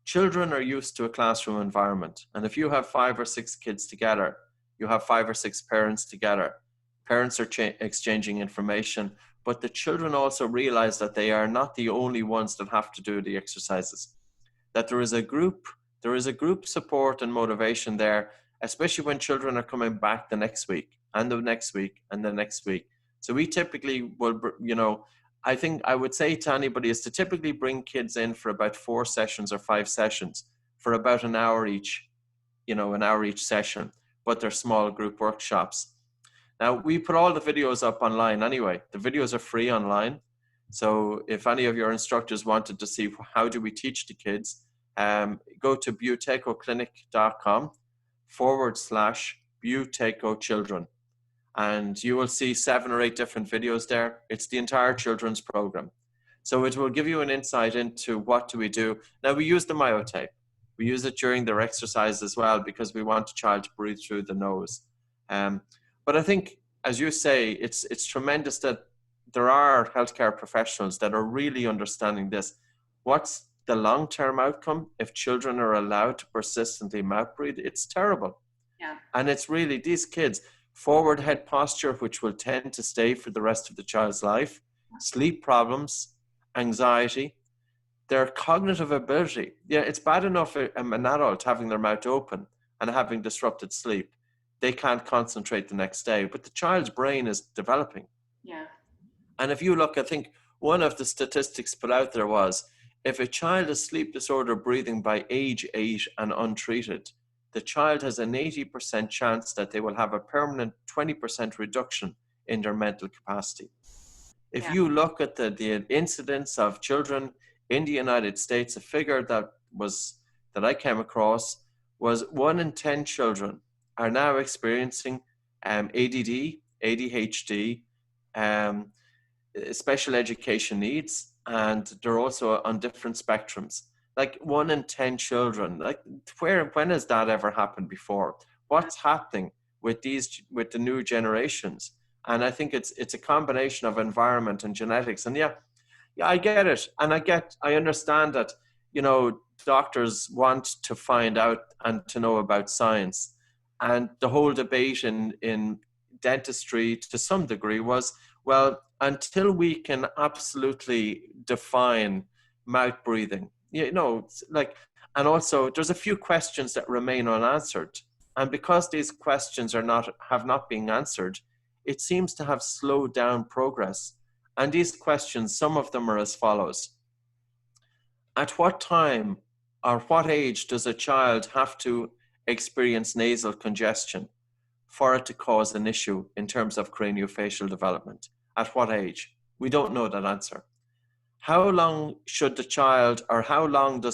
Children are used to a classroom environment, and if you have 5 or 6 kids together, you have 5 or 6 parents together. Parents are exchanging information, but the children also realize that they are not the only ones that have to do the exercises, that there is a group support and motivation there, especially when children are coming back the next week and the next week and the next week. So we typically will, I think I would say to anybody is to typically bring kids in for about 4 sessions or 5 sessions for about an hour each, an hour each session, but they're small group workshops. Now, we put all the videos up online anyway. The videos are free online. So if any of your instructors wanted to see how do we teach the kids, go to buteykoclinic.com/Buteyko children. And you will see 7 or 8 different videos there. It's the entire children's program. So it will give you an insight into what do we do. Now, we use the Myotape. We use it during their exercise as well because we want the child to breathe through the nose. But I think, as you say, it's tremendous that there are healthcare professionals that are really understanding this. What's the long-term outcome if children are allowed to persistently mouth breathe? It's terrible. Yeah. And it's really these kids, forward head posture, which will tend to stay for the rest of the child's life, sleep problems, anxiety, their cognitive ability. Yeah, it's bad enough an adult having their mouth open and having disrupted sleep. They can't concentrate the next day, but the child's brain is developing. Yeah. And if you look, I think one of the statistics put out there was, if a child has sleep disorder breathing by age 8 and untreated, the child has an 80% chance that they will have a permanent 20% reduction in their mental capacity. If Yeah. you look at the incidence of children in the United States, a figure that I came across was 1 in 10 children are now experiencing ADD, ADHD, um, special education needs, and they're also on different spectrums. Like 1 in 10 children. Like when has that ever happened before? What's happening with the new generations? And I think it's a combination of environment and genetics. And yeah, I get it, and I understand that, doctors want to find out and to know about science, and the whole debate in dentistry to some degree was, well, until we can absolutely define mouth breathing, and also there's a few questions that remain unanswered, and because these questions have not been answered, it seems to have slowed down progress. And these questions, some of them are as follows. At what time or what age does a child have to experience nasal congestion for it to cause an issue in terms of craniofacial development? At what age? We don't know that answer. How long does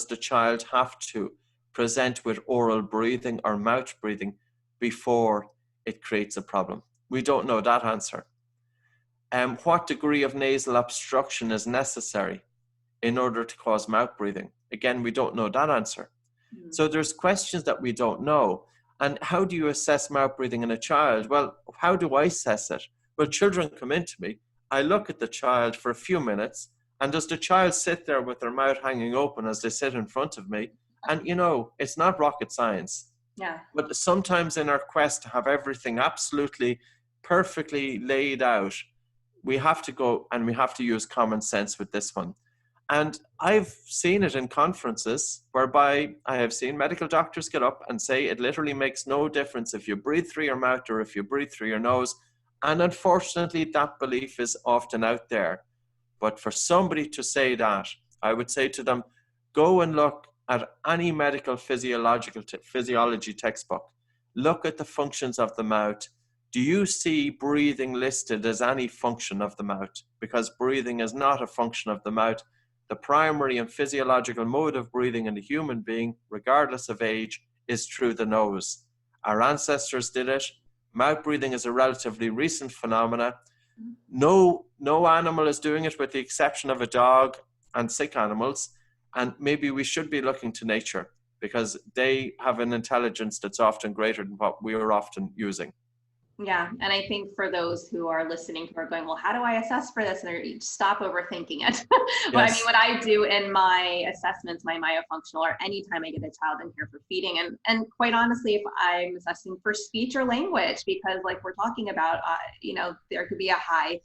the child have to present with oral breathing or mouth breathing before it creates a problem? We don't know that answer. What degree of nasal obstruction is necessary in order to cause mouth breathing? Again, we don't know that answer. Mm. So there's questions that we don't know. And how do you assess mouth breathing in a child? Well, how do I assess it? Well, children come into me, I look at the child for a few minutes, and does the child sit there with their mouth hanging open as they sit in front of me? And it's not rocket science. Yeah. But sometimes in our quest to have everything absolutely perfectly laid out, we have to go and we have to use common sense with this one. And I've seen it in conferences whereby I have seen medical doctors get up and say it literally makes no difference if you breathe through your mouth or if you breathe through your nose. And unfortunately, that belief is often out there. But for somebody to say that, I would say to them, go and look at any medical physiology textbook. Look at the functions of the mouth. Do you see breathing listed as any function of the mouth? Because breathing is not a function of the mouth. The primary and physiological mode of breathing in the human being, regardless of age, is through the nose. Our ancestors did it. Mouth breathing is a relatively recent phenomena. No animal is doing it with the exception of a dog and sick animals. And maybe we should be looking to nature because they have an intelligence that's often greater than what we are often using. Yeah. And I think for those who are listening who are going, well, how do I assess for this? And stop overthinking it. Yes. What I do in my assessments, my myofunctional, or anytime I get a child in here for feeding, and quite honestly, if I'm assessing for speech or language, because like we're talking about, there could be a high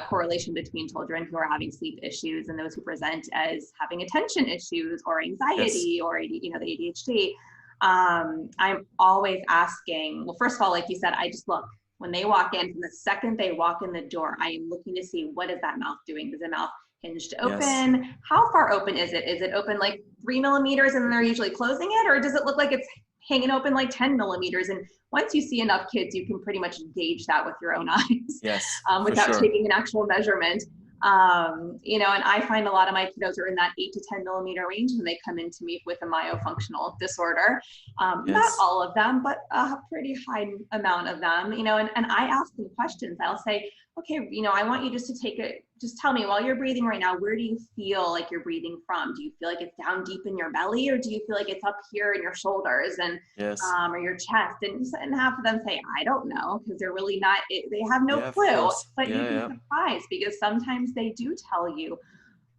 correlation between children who are having sleep issues and those who present as having attention issues or anxiety, yes, or the ADHD. I'm always asking, well, first of all, like you said, I just look when they walk in. From the second they walk in the door, I am looking to see, what is that mouth doing? Is the mouth hinged open? Yes. How far open is it? Is it open like 3 millimeters and then they're usually closing it? Or does it look like it's hanging open like 10 millimeters? And once you see enough kids, you can pretty much gauge that with your own eyes. Yes, without taking an actual measurement. And I find a lot of my kiddos are in that 8 to 10 millimeter range when they come into me with a myofunctional disorder. Yes. Not all of them, but a pretty high amount of them, and I ask them questions. I'll say, okay, I want you just to just tell me while you're breathing right now, where do you feel like you're breathing from? Do you feel like it's down deep in your belly, or do you feel like it's up here in your shoulders and, yes, or your chest? And half of them say, I don't know, because they're really not, they have no clue, but you'd be surprised because sometimes they do tell you,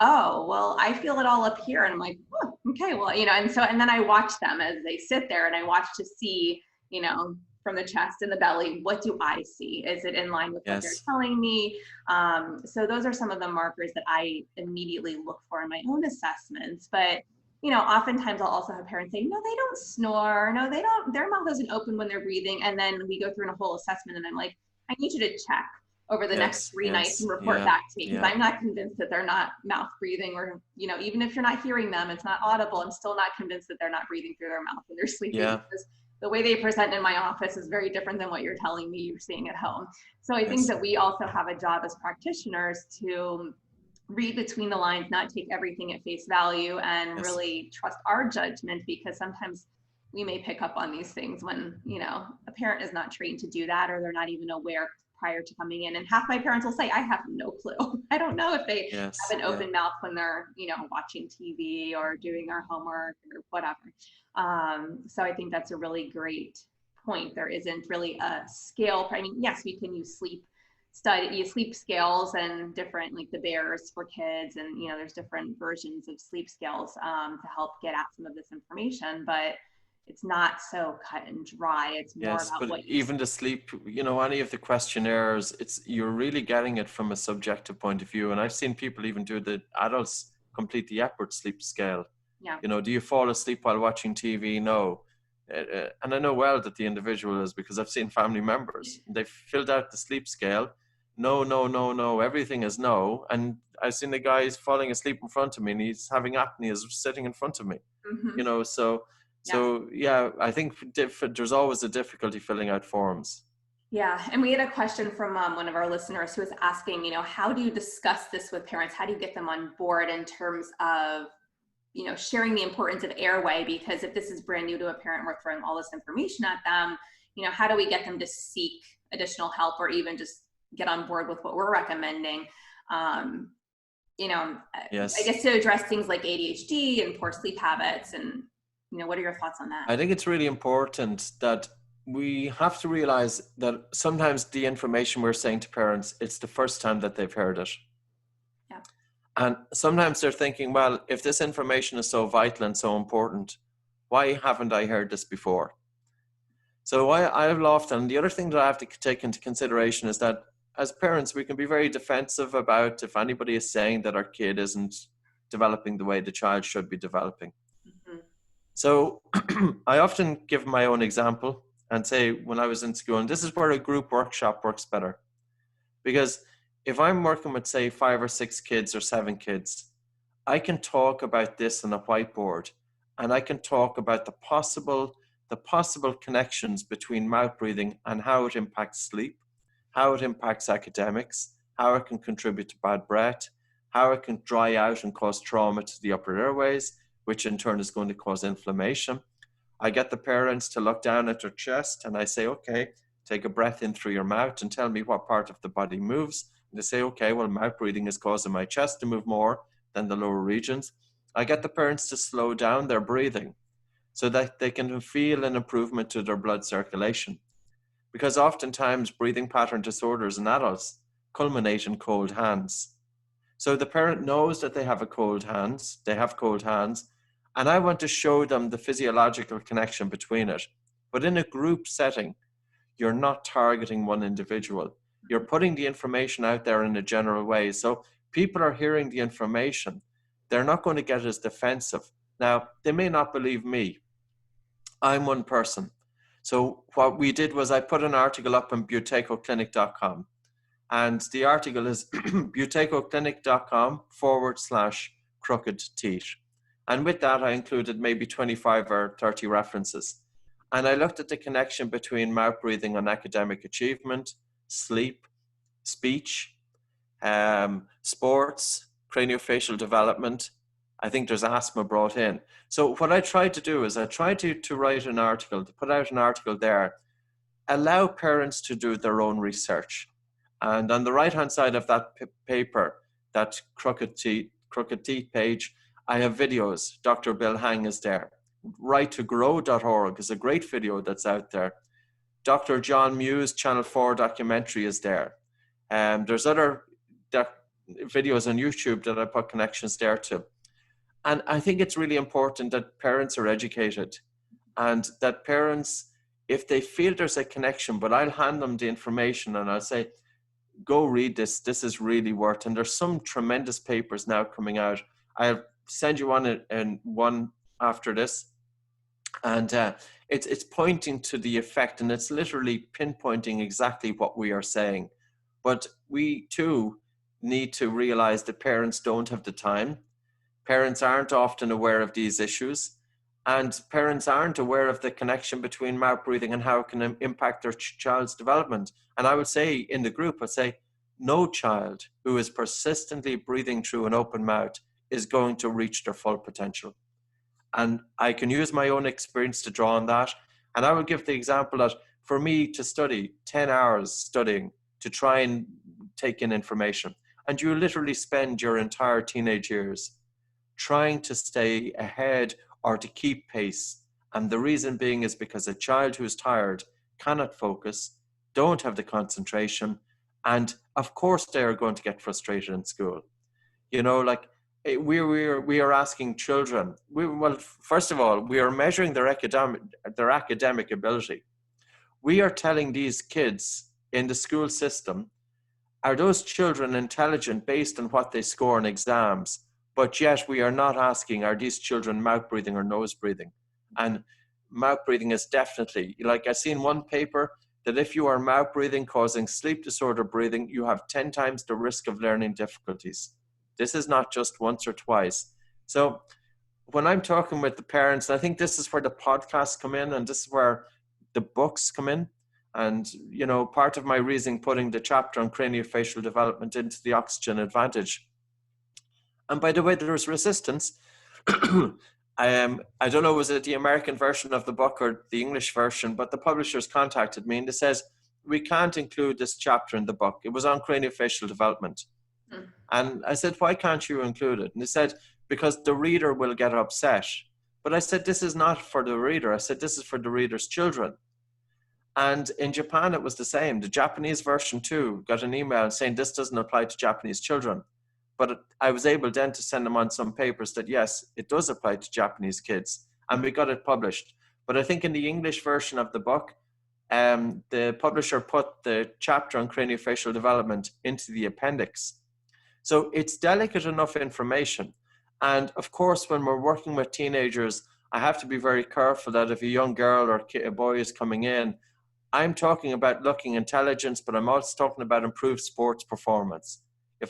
oh, well, I feel it all up here. And I'm like, oh, okay, well, and then I watch them as they sit there and I watch to see, from the chest and the belly, what do I see? Is it in line with what they're telling me? So those are some of the markers that I immediately look for in my own assessments. But, oftentimes I'll also have parents say, no, they don't snore. No, they don't, their mouth isn't open when they're breathing. And then we go through a whole assessment and I'm like, I need you to check over the next 3 nights and report back to me, because I'm not convinced that they're not mouth breathing, or, even if you're not hearing them, it's not audible. I'm still not convinced that they're not breathing through their mouth when they're sleeping. Because the way they present in my office is very different than what you're telling me you're seeing at home. So I think Yes. that we also have a job as practitioners to read between the lines, not take everything at face value, and Yes. really trust our judgment, because sometimes we may pick up on these things when, you know, a parent is not trained to do that, or they're not even aware prior to coming in. And half my parents will say, I have no clue. I don't know if they Yes. have an Yeah. open mouth when they're, you know, watching TV or doing their homework or whatever. So I think that's a really great point. There isn't really a scale. I mean, yes, we can use sleep scales and different, like the bears for kids, and you know, there's different versions of sleep scales to help get at some of this information, but it's not so cut and dry. It's more Yes, about but what you even the sleep, you know, any of the questionnaires, you're really getting it from a subjective point of view. And I've seen people even do the adults complete the Epworth sleep scale. yeah. You know, do you fall asleep while watching TV? No. And I know well that the individual is, because I've seen family members, they've filled out the sleep scale. No, no, no, no. Everything is no. And I've seen the guy falling asleep in front of me and he's having apnea sitting in front of me. Mm-hmm. You know, so yeah, I think there's always a difficulty filling out forms. Yeah, and we had a question from one of our listeners who was asking, you know, how do you discuss this with parents? How do you get them on board in terms of, you know, sharing the importance of airway? Because if this is brand new to a parent, we're throwing all this information at them, you know, how do we get them to seek additional help, or even just get on board with what we're recommending? You know, I Yes. guess to address things like ADHD and poor sleep habits, and, you know, what are your thoughts on that? I think it's really important that we have to realize that sometimes the information we're saying to parents, it's the first time that they've heard it. Yeah. And sometimes they're thinking, well, if this information is so vital and so important, why haven't I heard this before? So I've often, the other thing that I have to take into consideration is that as parents, we can be very defensive about if anybody is saying that our kid isn't developing the way the child should be developing. Mm-hmm. So I often give my own example and say when I was in school, and this is where a group workshop works better. Because if I'm working with, say, 5 or 6 kids or 7 kids, I can talk about this on a whiteboard, and I can talk about the possible connections between mouth breathing and how it impacts sleep, how it impacts academics, how it can contribute to bad breath, how it can dry out and cause trauma to the upper airways, which in turn is going to cause inflammation. I get the parents to look down at their chest and I say, okay, take a breath in through your mouth and tell me what part of the body moves. And they say, okay, well, mouth breathing is causing my chest to move more than the lower regions. I get the parents to slow down their breathing so that they can feel an improvement to their blood circulation. Because oftentimes breathing pattern disorders in adults culminate in cold hands. So the parent knows that they have cold hands, and I want to show them the physiological connection between it. But in a group setting, you're not targeting one individual. You're putting the information out there in a general way. So people are hearing the information. They're not going to get as defensive. Now, they may not believe me. I'm one person. So what we did was I put an article up on buteykoclinic.com. And the article is buteykoclinic.com/crooked teeth. And with that, I included maybe 25 or 30 references. And I looked at the connection between mouth breathing and academic achievement, sleep, speech, sports, craniofacial development. I think there's asthma brought in. So what I tried to do is I tried to write an article, to put out an article there, allow parents to do their own research. And on the right-hand side of that paper, that crooked teeth page, I have videos. Dr. Bill Hang is there. Right2Grow.org is a great video that's out there. Dr. John Mew's Channel 4 documentary is there. There's other videos on YouTube that I put connections there to. And I think it's really important that parents are educated, and that parents, if they feel there's a connection, but I'll hand them the information and I'll say, go read this. This is really worth. And there's some tremendous papers now coming out. I'll send you one after this. And it's pointing to the effect, and it's literally pinpointing exactly what we are saying. But we too need to realize that parents don't have the time. Parents aren't often aware of these issues. And parents aren't aware of the connection between mouth breathing and how it can impact their child's development. And I would say in the group, I'd say no child who is persistently breathing through an open mouth is going to reach their full potential. And I can use my own experience to draw on that. And I would give the example that for me to study 10 hours studying to try and take in information, and you literally spend your entire teenage years trying to stay ahead or to keep pace. And the reason being is because a child who is tired cannot focus, don't have the concentration, and of course they are going to get frustrated in school. You know, like we are asking children. Well, first of all, we are measuring their academic ability. We are telling these kids in the school system, are those children intelligent based on what they score in exams? But yet we are not asking, are these children mouth breathing or nose breathing? And mouth breathing is definitely, like I've seen one paper that if you are mouth breathing causing sleep disorder breathing, you have 10 times the risk of learning difficulties. This is not just once or twice. So when I'm talking with the parents, I think this is where the podcasts come in, and this is where the books come in. And, you know, part of my reason putting the chapter on craniofacial development into the oxygen advantage. And by the way, there's resistance. I don't know, was it the American version of the book or the English version, but the publishers contacted me and they says, we can't include this chapter in the book. It was on craniofacial development. Mm. And I said, why can't you include it? And they said, because the reader will get upset. But I said, this is not for the reader. I said, this is for the reader's children. And in Japan, it was the same. The Japanese version too got an email saying this doesn't apply to Japanese children. But I was able then to send them on some papers that, yes, it does apply to Japanese kids. And we got it published. But I think in the English version of the book, the publisher put the chapter on craniofacial development into the appendix. So it's delicate enough information. And of course, when we're working with teenagers, I have to be very careful that if a young girl or a boy is coming in, I'm talking about looking intelligence, but I'm also talking about improved sports performance.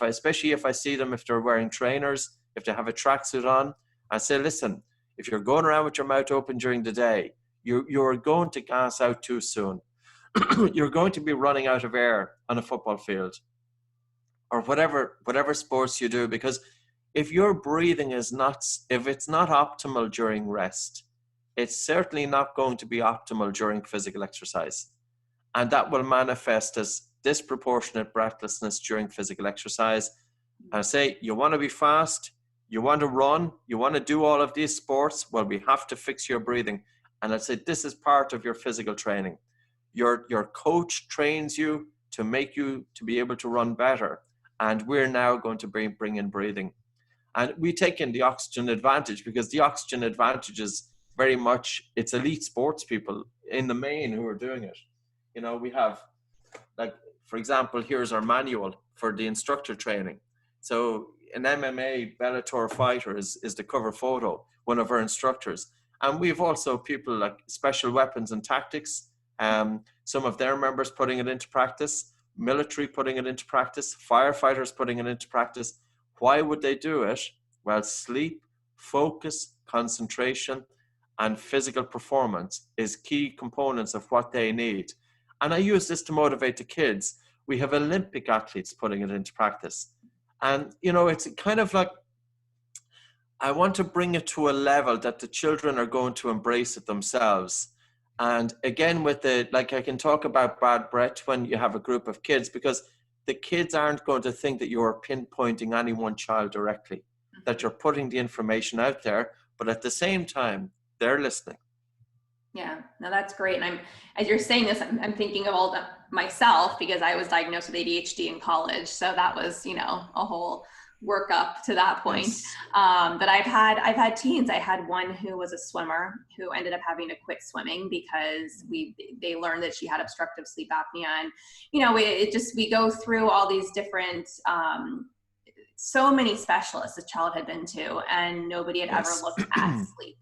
Especially if I see them, if they're wearing trainers, if they have a tracksuit on, I say, listen, if you're going around with your mouth open during the day, you're going to gas out too soon. You're going to be running out of air on a football field or whatever sports you do, because if your breathing if it's not optimal during rest, it's certainly not going to be optimal during physical exercise. And that will manifest as disproportionate breathlessness during physical exercise. And I say, you want to be fast, you want to run, you want to do all of these sports, well, we have to fix your breathing. And I say, this is part of your physical training. Your coach trains you to make you to be able to run better. And we're now going to bring in breathing. And we take in the oxygen advantage, because the oxygen advantage is very much, it's elite sports people in the main who are doing it. You know, we have, like, for example, here's our manual for the instructor training. So an MMA Bellator fighter is the cover photo, one of our instructors. And we've also people like Special Weapons and Tactics, some of their members putting it into practice, military putting it into practice, firefighters putting it into practice. Why would they do it? Well, sleep, focus, concentration, and physical performance is key components of what they need. And I use this to motivate the kids. We have Olympic athletes putting it into practice. And, you know, it's kind of like, I want to bring it to a level that the children are going to embrace it themselves. And again, I can talk about bad breath when you have a group of kids, because the kids aren't going to think that you are pinpointing any one child directly, that you're putting the information out there, but at the same time, they're listening. Yeah, no, that's great. And as you're saying this, I'm thinking of all that myself, because I was diagnosed with ADHD in college. So that was, a whole workup to that point. Yes. But I've had teens. I had one who was a swimmer who ended up having to quit swimming because they learned that she had obstructive sleep apnea. And, we go through all these different, so many specialists this child had been to, and nobody had ever looked at sleep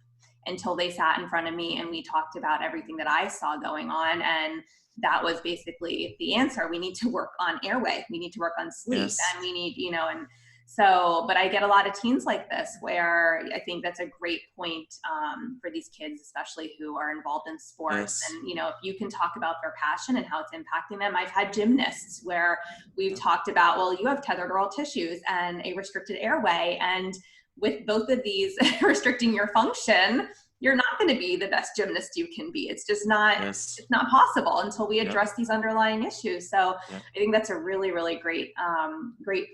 until they sat in front of me and we talked about everything that I saw going on. And that was basically the answer. We need to work on airway. We need to work on sleep. Yes. And we need, and So, but I get a lot of teens like this where I think that's a great point for these kids, especially who are involved in sports. Yes. And, if you can talk about their passion and how it's impacting them. I've had gymnasts where we've talked about, well, you have tethered oral tissues and a restricted airway. And with both of these restricting your function, you're not going to be the best gymnast you can be. It's just not, Yes. it's not possible until we address Yeah. these underlying issues. So Yeah. I think that's a really, really great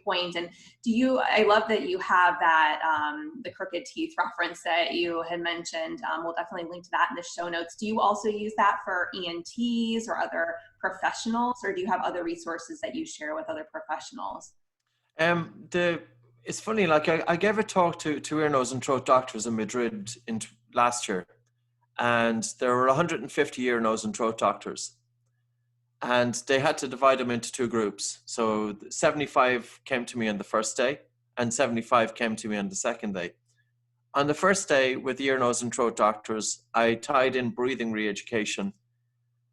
point. And I love that you have that, the crooked teeth reference that you had mentioned. We'll definitely link to that in the show notes. Do you also use that for ENTs or other professionals, or do you have other resources that you share with other professionals? It's funny, like I gave a talk to ear, nose and throat doctors in Madrid last year, and there were 150 ear, nose and throat doctors, and they had to divide them into two groups. So 75 came to me on the first day and 75 came to me on the second day. On the first day with the ear, nose and throat doctors, I tied in breathing re-education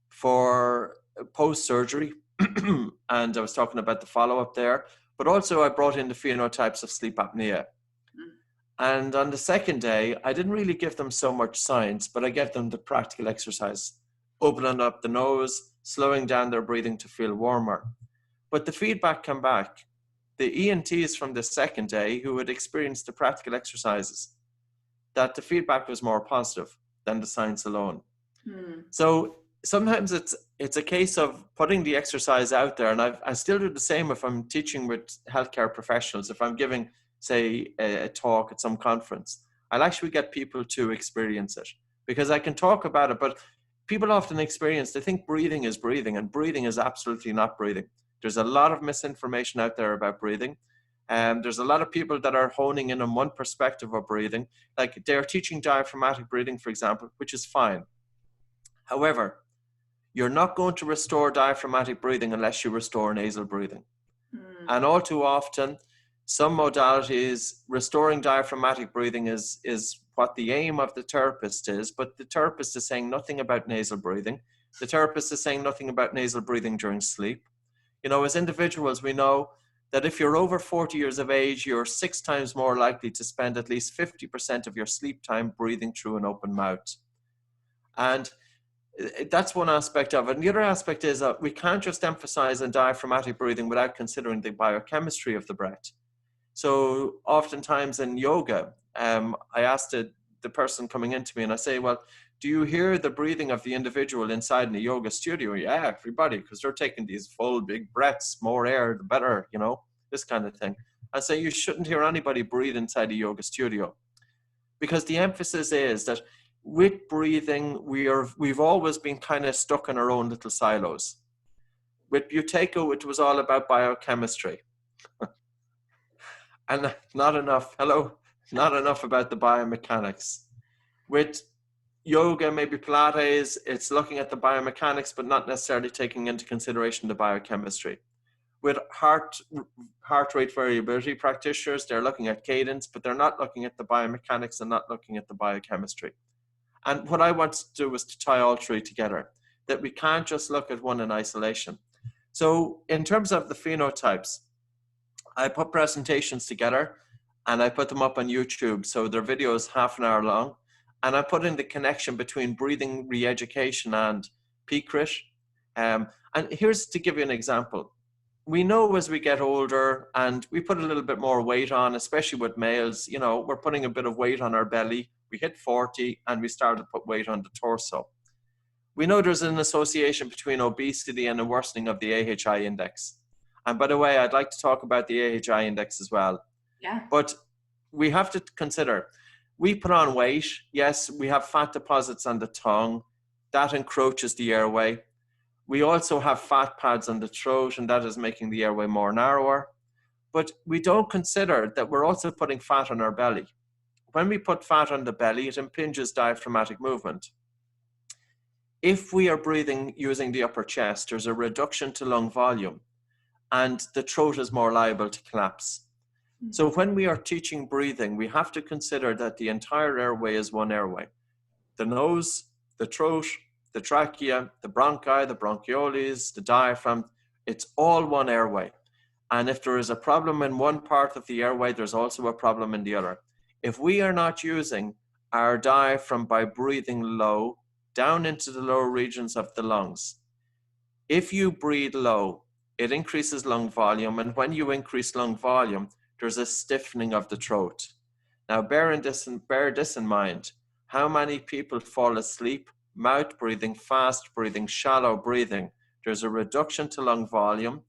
for post-surgery and I was talking about the follow-up there, but also I brought in the phenotypes of sleep apnea. And on the second day, I didn't really give them so much science, but I gave them the practical exercise, opening up the nose, slowing down their breathing to feel warmer. But the feedback came back. The ENTs from the second day who had experienced the practical exercises, that the feedback was more positive than the science alone. So sometimes it's a case of putting the exercise out there, and I still do the same if I'm teaching with healthcare professionals. If I'm giving, say, a talk at some conference, I'll actually get people to experience it because I can talk about it, but people often they think breathing is breathing, and breathing is absolutely not breathing. There's a lot of misinformation out there about breathing. There's a lot of people that are honing in on one perspective of breathing, like they're teaching diaphragmatic breathing, for example, which is fine. However, you're not going to restore diaphragmatic breathing unless you restore nasal breathing. And all too often, some modalities, restoring diaphragmatic breathing is what the aim of the therapist is, but the therapist is saying nothing about nasal breathing. The therapist is saying nothing about nasal breathing during sleep. As individuals, we know that if you're over 40 years of age, you're 6 times more likely to spend at least 50% of your sleep time breathing through an open mouth. And that's one aspect of it. And the other aspect is that we can't just emphasize on diaphragmatic breathing without considering the biochemistry of the breath. So oftentimes in yoga, I asked the person coming into me and I say, well, do you hear the breathing of the individual inside in the yoga studio? Yeah, everybody, because they're taking these full big breaths, more air, the better, this kind of thing. I say you shouldn't hear anybody breathe inside a yoga studio, because the emphasis is that with breathing, we've always been kind of stuck in our own little silos. With Buteyko, it was all about biochemistry. And not enough about the biomechanics. With yoga, maybe Pilates, it's looking at the biomechanics, but not necessarily taking into consideration the biochemistry. With heart rate variability practitioners, they're looking at cadence, but they're not looking at the biomechanics and not looking at the biochemistry. And what I want to do is to tie all three together, that we can't just look at one in isolation. So in terms of the phenotypes, I put presentations together and I put them up on YouTube. So their video is half an hour long. And I put in the connection between breathing re-education and PCRIT. And here's to give you an example. We know as we get older and we put a little bit more weight on, especially with males, we're putting a bit of weight on our belly. We hit 40 and we start to put weight on the torso. We know there's an association between obesity and a worsening of the AHI index. And by the way, I'd like to talk about the AHI index as well. Yeah. But we have to consider, we put on weight. Yes, we have fat deposits on the tongue. That encroaches the airway. We also have fat pads on the throat, and that is making the airway more narrower. But we don't consider that we're also putting fat on our belly. When we put fat on the belly, it impinges diaphragmatic movement. If we are breathing using the upper chest, there's a reduction to lung volume, and the throat is more liable to collapse. So when we are teaching breathing, we have to consider that the entire airway is one airway. The nose, the throat, the trachea, the bronchi, the bronchioles, the diaphragm, it's all one airway. And if there is a problem in one part of the airway, there's also a problem in the other. If we are not using our diaphragm by breathing low down into the lower regions of the lungs, if you breathe low, it increases lung volume. And when you increase lung volume, there's a stiffening of the throat. Now, bear this in mind. How many people fall asleep, mouth breathing, fast breathing, shallow breathing? There's a reduction to lung volume.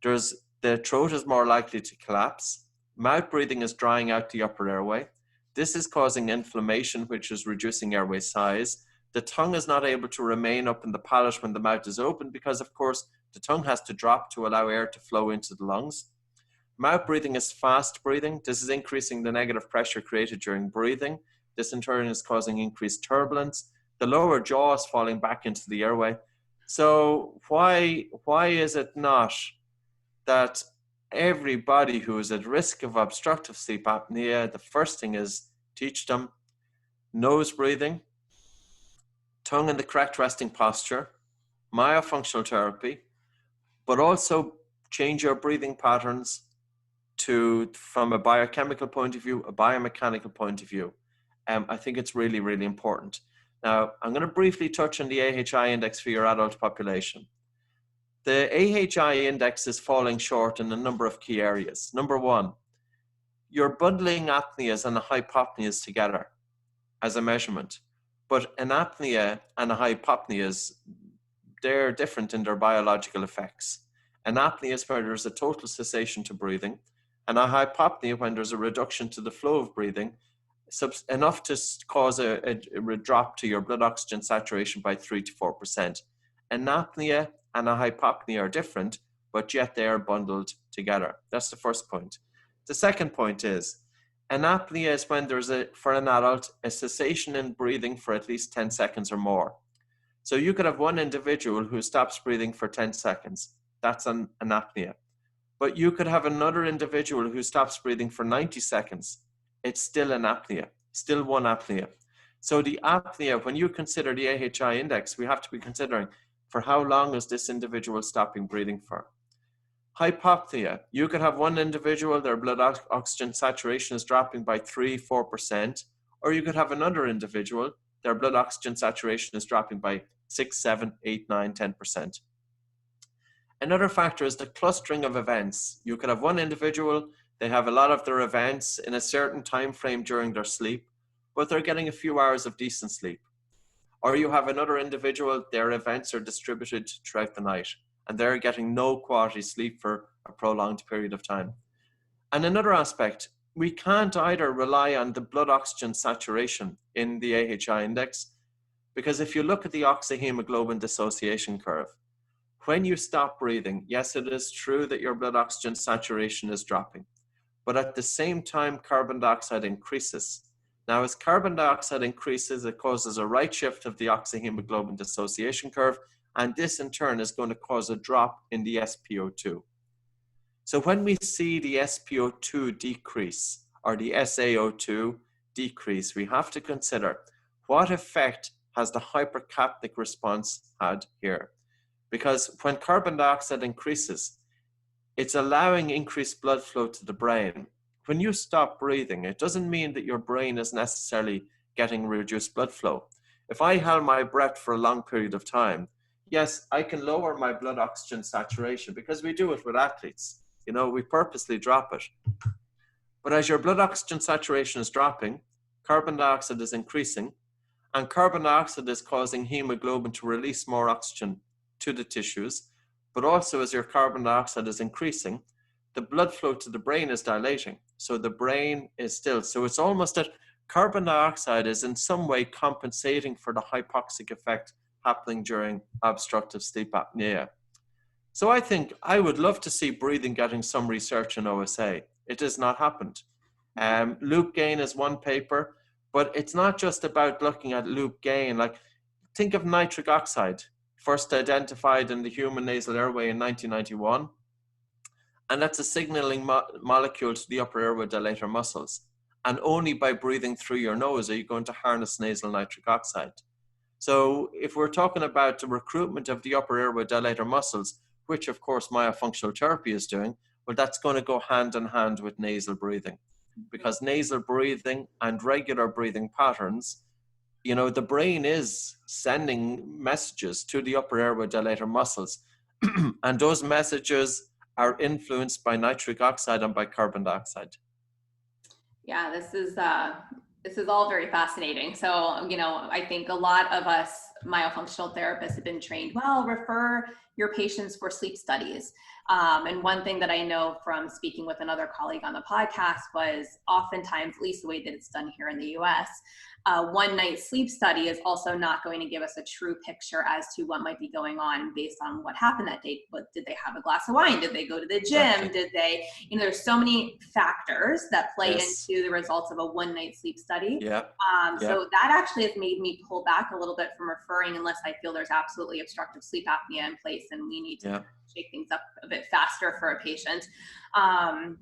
The throat is more likely to collapse. Mouth breathing is drying out the upper airway. This is causing inflammation, which is reducing airway size. The tongue is not able to remain up in the palate when the mouth is open because, of course, the tongue has to drop to allow air to flow into the lungs. Mouth breathing is fast breathing. This is increasing the negative pressure created during breathing. This in turn is causing increased turbulence. The lower jaw is falling back into the airway. So why is it not that everybody who is at risk of obstructive sleep apnea, the first thing is teach them nose breathing, tongue in the correct resting posture, myofunctional therapy, but also change your breathing patterns from a biochemical point of view, a biomechanical point of view. I think it's really, really important. Now, I'm going to briefly touch on the AHI index for your adult population. The AHI index is falling short in a number of key areas. Number one, you're bundling apneas and hypopneas together as a measurement. But an apnea and a hypopnea, they're different in their biological effects. An apnea is where there's a total cessation to breathing, and a hypopnea when there's a reduction to the flow of breathing, enough to cause a drop to your blood oxygen saturation by 3 to 4%. An apnea and a hypopnea are different, but yet they are bundled together. That's the first point. The second point is, an apnea is when there's for an adult, a cessation in breathing for at least 10 seconds or more. So you could have one individual who stops breathing for 10 seconds. That's an apnea. But you could have another individual who stops breathing for 90 seconds. It's still an apnea, still one apnea. So the apnea, when you consider the AHI index, we have to be considering for how long is this individual stopping breathing for. Hypopnea, you could have one individual, their blood oxygen saturation is dropping by 3-4%, or you could have another individual, their blood oxygen saturation is dropping by 6, 7, 8, 9, 10%. Another factor is the clustering of events. You could have one individual, they have a lot of their events in a certain time frame during their sleep, but they're getting a few hours of decent sleep. Or you have another individual, their events are distributed throughout the night, and they're getting no quality sleep for a prolonged period of time. And another aspect, we can't either rely on the blood oxygen saturation in the AHI index, because if you look at the oxyhemoglobin dissociation curve, when you stop breathing, yes, it is true that your blood oxygen saturation is dropping, but at the same time, carbon dioxide increases. Now, as carbon dioxide increases, it causes a right shift of the oxyhemoglobin dissociation curve, and this in turn is going to cause a drop in the SpO2. So when we see the SpO2 decrease or the SaO2 decrease, we have to consider what effect has the hypercapnic response had here. Because when carbon dioxide increases, it's allowing increased blood flow to the brain. When you stop breathing, it doesn't mean that your brain is necessarily getting reduced blood flow. If I held my breath for a long period of time, yes, I can lower my blood oxygen saturation because we do it with athletes. You know, we purposely drop it. But as your blood oxygen saturation is dropping, carbon dioxide is increasing, and carbon dioxide is causing hemoglobin to release more oxygen to the tissues. But also as your carbon dioxide is increasing, the blood flow to the brain is dilating. So the brain is still. So it's almost that carbon dioxide is in some way compensating for the hypoxic effect happening during obstructive sleep apnea. So I think I would love to see breathing getting some research in OSA. It has not happened. Loop gain is one paper, but it's not just about looking at loop gain. Like, think of nitric oxide, first identified in the human nasal airway in 1991. And that's a signaling molecule to the upper airway dilator muscles. And only by breathing through your nose are you going to harness nasal nitric oxide. So if we're talking about the recruitment of the upper airway dilator muscles, which of course myofunctional therapy is doing, Well, that's going to go hand in hand with nasal breathing, because nasal breathing and regular breathing patterns, the brain is sending messages to the upper airway dilator muscles. And those messages are influenced by nitric oxide and by carbon dioxide. Yeah, this is all very fascinating. So, I think a lot of us myofunctional therapists have been trained, well, refer your patients for sleep studies. And one thing that I know from speaking with another colleague on the podcast was oftentimes, at least the way that it's done here in the US, one night sleep study is also not going to give us a true picture as to what might be going on based on what happened that day. But did they have a glass of wine? Did they go to the gym? Exactly. Did they, there's so many factors that play Yes. into the results of a one night sleep study. Yeah. So that actually has made me pull back a little bit from referring unless I feel there's absolutely obstructive sleep apnea in place and we need to shake things up a bit faster for a patient.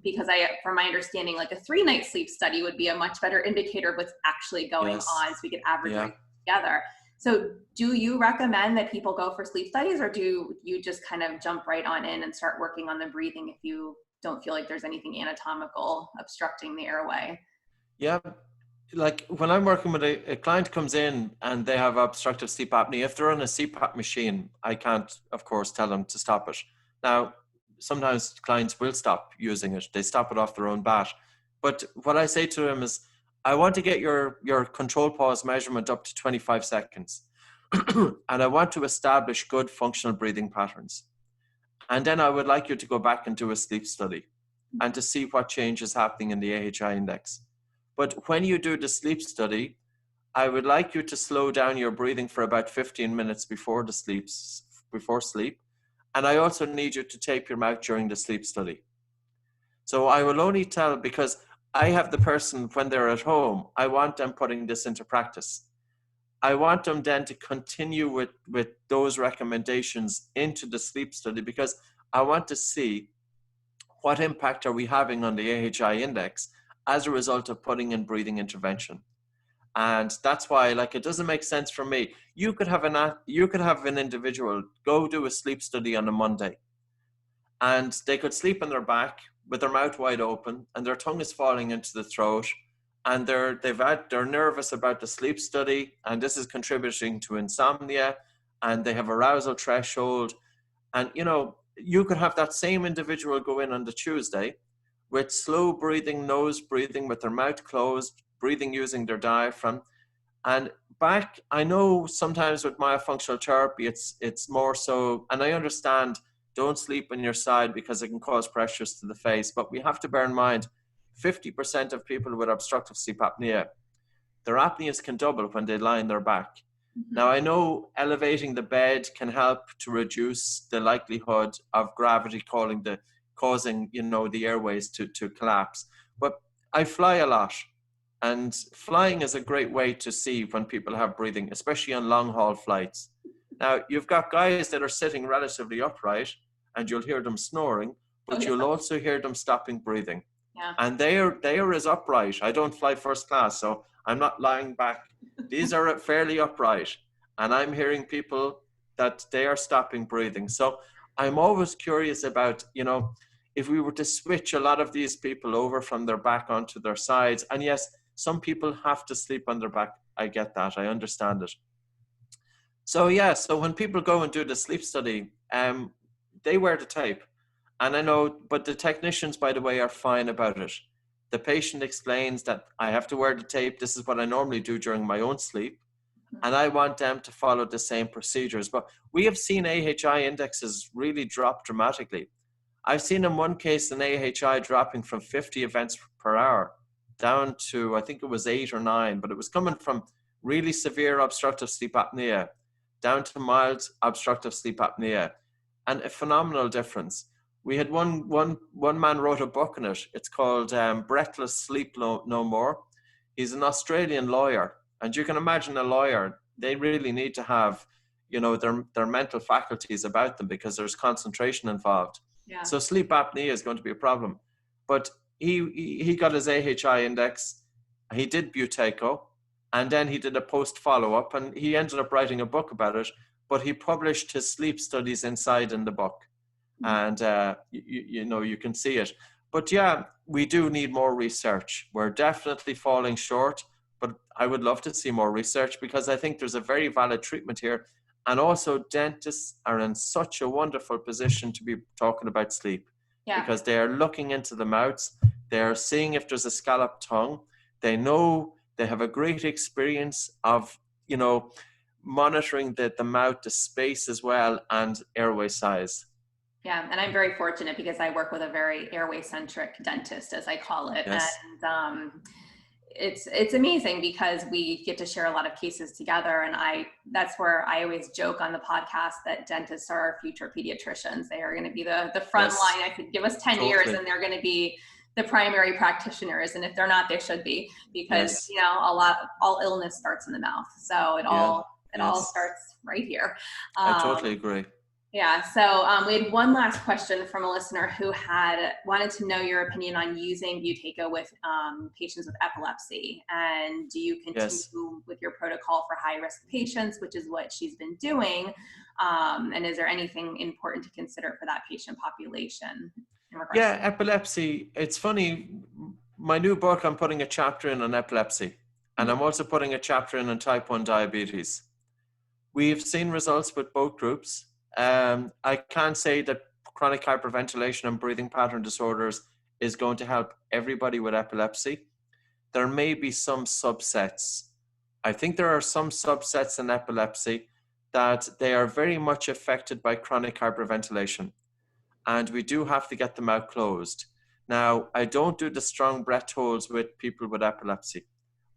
Because from my understanding, like a 3-night sleep study would be a much better indicator of what's actually going on, so we could average it together. So do you recommend that people go for sleep studies, or do you just kind of jump right on in and start working on the breathing if you don't feel like there's anything anatomical obstructing the airway? Yeah. Like when I'm working with a client comes in and they have obstructive sleep apnea, if they're on a CPAP machine, I can't, of course, tell them to stop it. Now, sometimes clients will stop using it. They stop it off their own bat. But what I say to them is, I want to get your control pause measurement up to 25 seconds. And I want to establish good functional breathing patterns. And then I would like you to go back and do a sleep study and to see what change is happening in the AHI index. But when you do the sleep study, I would like you to slow down your breathing for about 15 minutes before sleep. And I also need you to tape your mouth during the sleep study. So I will only tell, because I have the person when they're at home, I want them putting this into practice. I want them then to continue with those recommendations into the sleep study, because I want to see what impact are we having on the AHI index as a result of putting in breathing intervention. And that's why, like, it doesn't make sense for me. You could have an individual go do a sleep study on a Monday, and they could sleep on their back with their mouth wide open and their tongue is falling into the throat, and they're nervous about the sleep study, and this is contributing to insomnia, and they have arousal threshold. And you could have that same individual go in on the Tuesday with slow breathing, nose breathing with their mouth closed, breathing using their diaphragm. And back, I know sometimes with myofunctional therapy, it's more so, and I understand, don't sleep on your side because it can cause pressures to the face. But we have to bear in mind, 50% of people with obstructive sleep apnea, their apneas can double when they lie on their back. Mm-hmm. Now, I know elevating the bed can help to reduce the likelihood of gravity causing the airways to collapse. But I fly a lot, and flying is a great way to see when people have breathing, especially on long haul flights. Now, you've got guys that are sitting relatively upright and you'll hear them snoring, but you'll also hear them stopping breathing. Yeah. And they are as upright. I don't fly first class, so I'm not lying back. These are fairly upright. And I'm hearing people that they are stopping breathing. So I'm always curious about, if we were to switch a lot of these people over from their back onto their sides, and yes, some people have to sleep on their back. I get that. I understand it. So so when people go and do the sleep study, they wear the tape. And I know, but the technicians, by the way, are fine about it. The patient explains that I have to wear the tape. This is what I normally do during my own sleep. And I want them to follow the same procedures. But we have seen AHI indexes really drop dramatically. I've seen in one case an AHI dropping from 50 events per hour down to, I think it was 8 or 9, but it was coming from really severe obstructive sleep apnea down to mild obstructive sleep apnea, and a phenomenal difference. We had one man wrote a book on it. It's called Breathless Sleep No More. He's an Australian lawyer, and you can imagine a lawyer, they really need to have, their mental faculties about them because there's concentration involved. Yeah. So sleep apnea is going to be a problem. But he got his AHI index, he did Buteyko, and then he did a post follow-up, and he ended up writing a book about it, but he published his sleep studies inside in the book. and you can see it. But yeah, we do need more research. We're definitely falling short, but I would love to see more research, because I think there's a very valid treatment here. And also, dentists are in such a wonderful position to be talking about sleep, because they are looking into the mouths, they're seeing if there's a scalloped tongue, they know, they have a great experience of, monitoring the mouth, the space as well, and airway size. Yeah, and I'm very fortunate because I work with a very airway-centric dentist, as I call it. Yes. And it's amazing because we get to share a lot of cases together. And that's where I always joke on the podcast that dentists are our future pediatricians. They are going to be the front line. I could give us 10 years and they're going to be the primary practitioners. And if they're not, they should be, because, all illness starts in the mouth. So it all starts right here. I totally agree. Yeah, so we had one last question from a listener who wanted to know your opinion on using Buteyko with patients with epilepsy. And do you continue with your protocol for high-risk patients, which is what she's been doing? And is there anything important to consider for that patient population? Yeah, epilepsy. It's funny. My new book, I'm putting a chapter in on epilepsy. And I'm also putting a chapter in on type 1 diabetes. We've seen results with both groups. I can't say that chronic hyperventilation and breathing pattern disorders is going to help everybody with epilepsy. There may be some subsets. I think there are some subsets in epilepsy that they are very much affected by chronic hyperventilation. And we do have to get the mouth closed. Now, I don't do the strong breath holds with people with epilepsy,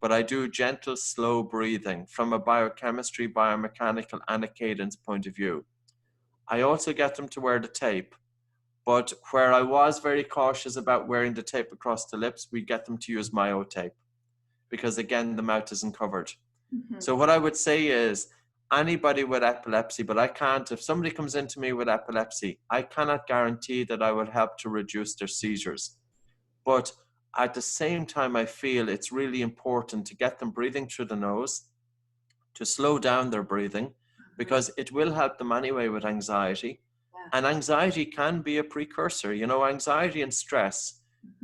but I do gentle, slow breathing from a biochemistry, biomechanical, and a cadence point of view. I also get them to wear the tape, but where I was very cautious about wearing the tape across the lips, we get them to use Myotape, because again, the mouth isn't covered. Mm-hmm. So what I would say is, anybody with epilepsy, but if somebody comes into me with epilepsy, I cannot guarantee that I will help to reduce their seizures. But at the same time, I feel it's really important to get them breathing through the nose, to slow down their breathing, because it will help them anyway with anxiety. Yeah. And anxiety can be a precursor. Anxiety and stress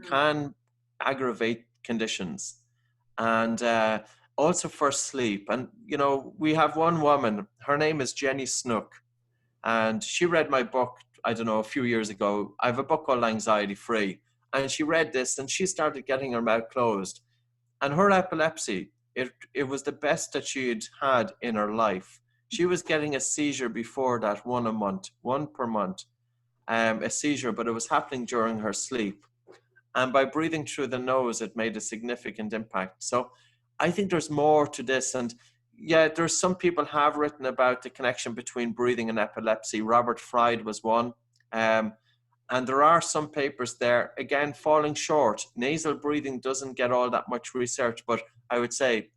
can aggravate conditions. And also for sleep. And, we have one woman, her name is Jenny Snook, and she read my book, I don't know, a few years ago. I have a book called Anxiety Free. And she read this and she started getting her mouth closed. And her epilepsy, it was the best that she'd had in her life. She was getting a seizure before that, one per month, a seizure, but it was happening during her sleep. And by breathing through the nose, it made a significant impact. So I think there's more to this. And yeah, there's some people have written about the connection between breathing and epilepsy. Robert Fried was one. And there are some papers there, again, falling short. Nasal breathing doesn't get all that much research, but I would say,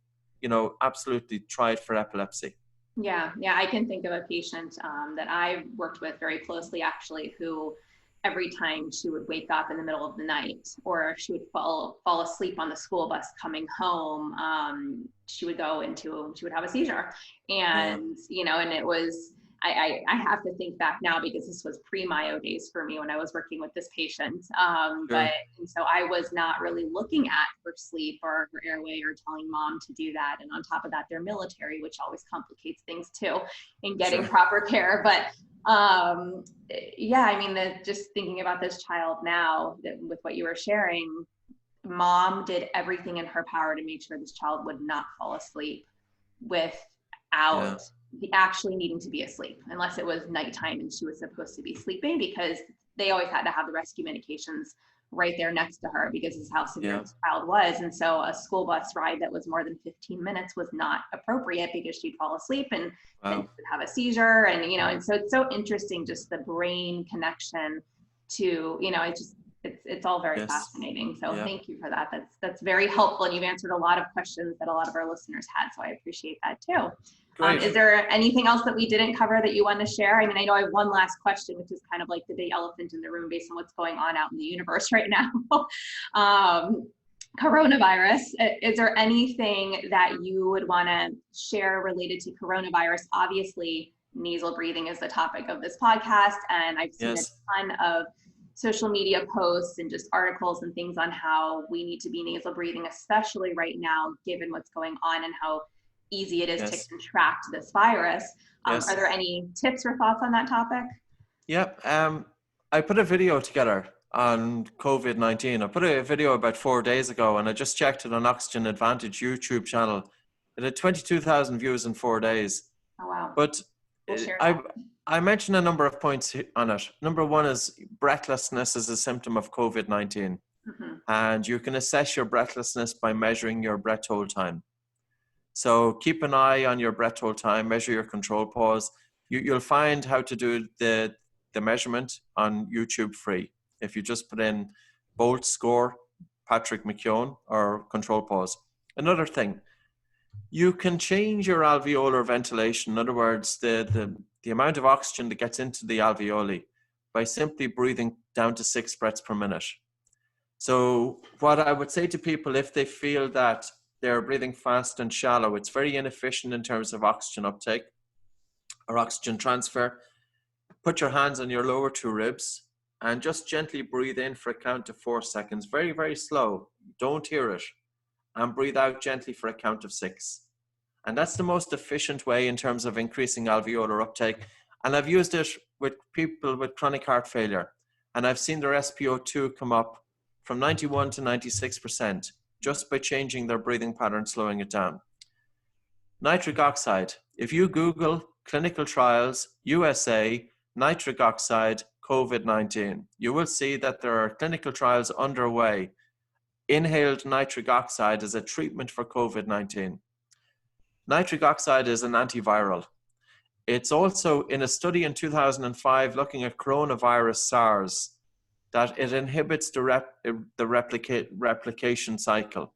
absolutely try it for epilepsy. Yeah, I can think of a patient that I worked with very closely, actually, who every time she would wake up in the middle of the night, or she would fall asleep on the school bus coming home, she would have a seizure. And, and it was, I have to think back now, because this was pre-myo days for me when I was working with this patient. And so I was not really looking at her sleep or her airway or telling mom to do that. And on top of that, they're military, which always complicates things too in getting proper care. But just thinking about this child now, with what you were sharing, mom did everything in her power to make sure this child would not fall asleep without actually needing to be asleep, unless it was nighttime and she was supposed to be sleeping, because they always had to have the rescue medications right there next to her, because this is how severe this child was. And so a school bus ride that was more than 15 minutes was not appropriate, because she'd fall asleep and then she would have a seizure. And, and so it's so interesting, just the brain connection to, it's all very fascinating. So thank you for that. That's very helpful. And you've answered a lot of questions that a lot of our listeners had. So I appreciate that too. Is there anything else that we didn't cover that you want to share? I know I have one last question, which is kind of like the big elephant in the room based on what's going on out in the universe right now. Coronavirus. Is there anything that you would want to share related to coronavirus? Obviously, nasal breathing is the topic of this podcast, and I've seen Yes. a ton of social media posts and just articles and things on how we need to be nasal breathing, especially right now, given what's going on and how easy it is to Yes. contract this virus. Yes. Are there any tips or thoughts on that topic? Yeah. I put a video together on COVID-19. I put a video about 4 days ago, and I just checked it on Oxygen Advantage YouTube channel. It had 22,000 views in 4 days. Oh, wow. But We'll share I that. I mentioned a number of points on it. Number one is breathlessness is a symptom of COVID-19. Mm-hmm. And you can assess your breathlessness by measuring your breath hold time. So keep an eye on your breath hold time, measure your control pause. You'll find how to do the measurement on YouTube free. If you just put in Bolt score, Patrick McKeown, or control pause. Another thing, you can change your alveolar ventilation. In other words, the amount of oxygen that gets into the alveoli by simply breathing down to 6 breaths per minute. So what I would say to people, if they feel that they're breathing fast and shallow, it's very inefficient in terms of oxygen uptake or oxygen transfer, put your hands on your lower 2 ribs and just gently breathe in for a count of 4 seconds. Very, very slow. Don't hear it. And breathe out gently for a count of 6. And that's the most efficient way in terms of increasing alveolar uptake. And I've used it with people with chronic heart failure. And I've seen their SpO2 come up from 91 to 96% just by changing their breathing pattern, slowing it down. Nitric oxide. If you Google clinical trials, USA, nitric oxide, COVID-19, you will see that there are clinical trials underway. Inhaled nitric oxide as a treatment for COVID-19. Nitric oxide is an antiviral. It's also in a study in 2005 looking at coronavirus SARS that it inhibits the replication cycle.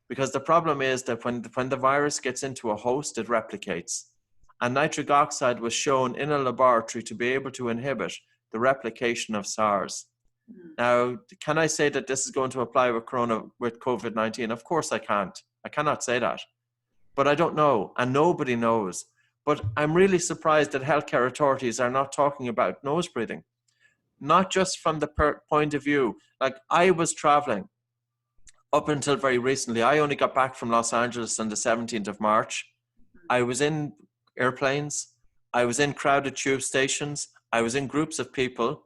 Because the problem is that when the virus gets into a host, it replicates. And nitric oxide was shown in a laboratory to be able to inhibit the replication of SARS. Now, can I say that this is going to apply with COVID-19? Of course I can't. I cannot say that. But I don't know, and nobody knows. But I'm really surprised that healthcare authorities are not talking about nose breathing. Not just from the point of view, like I was traveling up until very recently. I only got back from Los Angeles on the 17th of March. I was in airplanes. I was in crowded tube stations. I was in groups of people.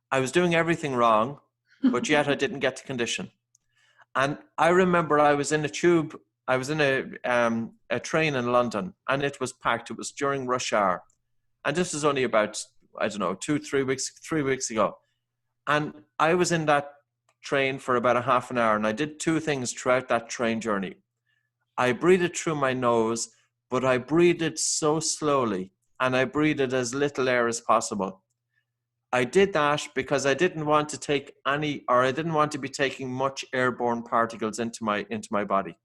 I was doing everything wrong, but yet I didn't get the condition. And I remember I was in a tube. I was in a train in London, and it was packed. It was during rush hour. And this was only about, 3 weeks ago. And I was in that train for about a half an hour, and I did 2 things throughout that train journey. I breathed through my nose, but I breathed so slowly, and I breathed as little air as possible. I did that because I didn't want to take I didn't want to be taking much airborne particles into my body.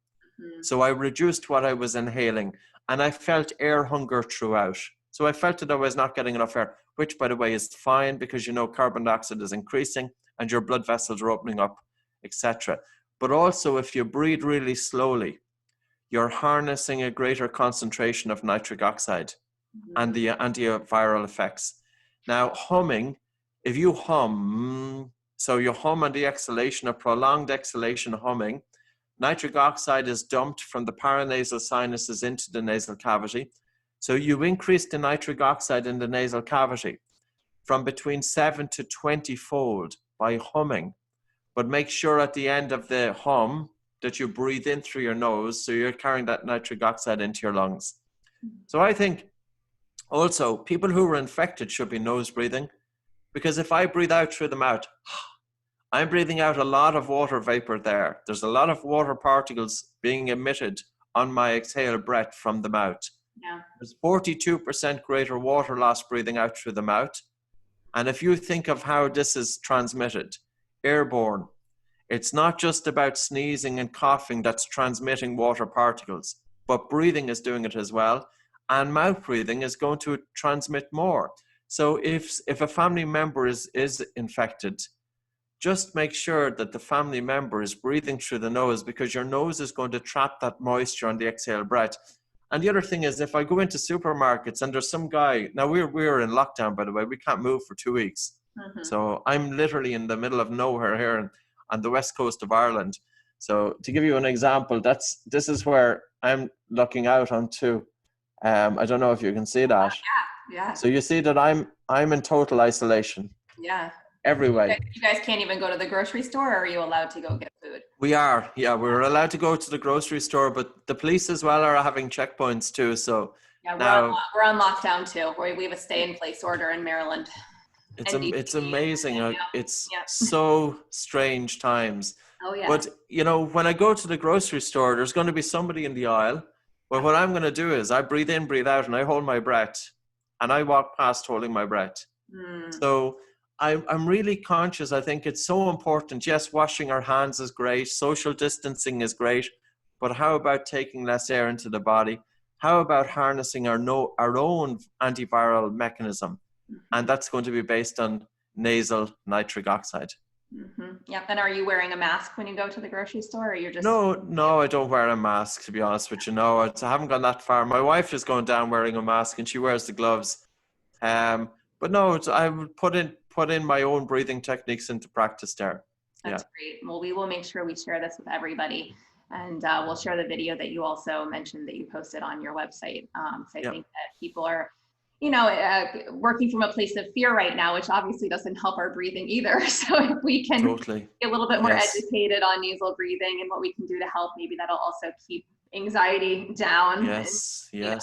So I reduced what I was inhaling, and I felt air hunger throughout. So I felt that I was not getting enough air, which, by the way, is fine because, carbon dioxide is increasing and your blood vessels are opening up, etc. But also, if you breathe really slowly, you're harnessing a greater concentration of nitric oxide and the antiviral effects. Now, humming, if you hum, so you hum on the exhalation, a prolonged exhalation humming, nitric oxide is dumped from the paranasal sinuses into the nasal cavity. So you increase the nitric oxide in the nasal cavity from between 7 to 20-fold by humming. But make sure at the end of the hum that you breathe in through your nose, so you're carrying that nitric oxide into your lungs. So I think also people who are infected should be nose breathing, because if I breathe out through the mouth, I'm breathing out a lot of water vapor there. There's a lot of water particles being emitted on my exhaled breath from the mouth. Yeah. There's 42% greater water loss breathing out through the mouth. And if you think of how this is transmitted, airborne, it's not just about sneezing and coughing that's transmitting water particles, but breathing is doing it as well. And mouth breathing is going to transmit more. So if a family member is infected, just make sure that the family member is breathing through the nose, because your nose is going to trap that moisture on the exhale breath. And the other thing is, if I go into supermarkets and there's some guy, now we're in lockdown, by the way, we can't move for 2 weeks. Mm-hmm. So I'm literally in the middle of nowhere here on the west coast of Ireland. So to give you an example, this is where I'm looking out onto, I don't know if you can see that. Yeah. So you see that I'm in total isolation. Yeah. Everywhere. You guys can't even go to the grocery store, or are you allowed to go get food? We are, yeah, we're allowed to go to the grocery store, but the police as well are having checkpoints too. So yeah, now we're on lockdown too. We have a stay-in-place order in Maryland. It's amazing. It's so strange times. Oh yeah. But when I go to the grocery store, there's going to be somebody in the aisle. Well, what I'm going to do is I breathe in, breathe out, and I hold my breath, and I walk past holding my breath. So I'm really conscious. I think it's so important. Yes, washing our hands is great. Social distancing is great. But how about taking less air into the body? How about harnessing our own antiviral mechanism? And that's going to be based on nasal nitric oxide. Mm-hmm. Yep. And are you wearing a mask when you go to the grocery store, or you're just... No, I don't wear a mask, to be honest with you. No, I haven't gone that far. My wife is going down wearing a mask, and she wears the gloves. But no, I would put in my own breathing techniques into practice there. That's great. Well, we will make sure we share this with everybody, and we'll share the video that you also mentioned that you posted on your website. So I think that people are, working from a place of fear right now, which obviously doesn't help our breathing either. So if we can get a little bit more educated on nasal breathing and what we can do to help, maybe that'll also keep anxiety down. Yeah.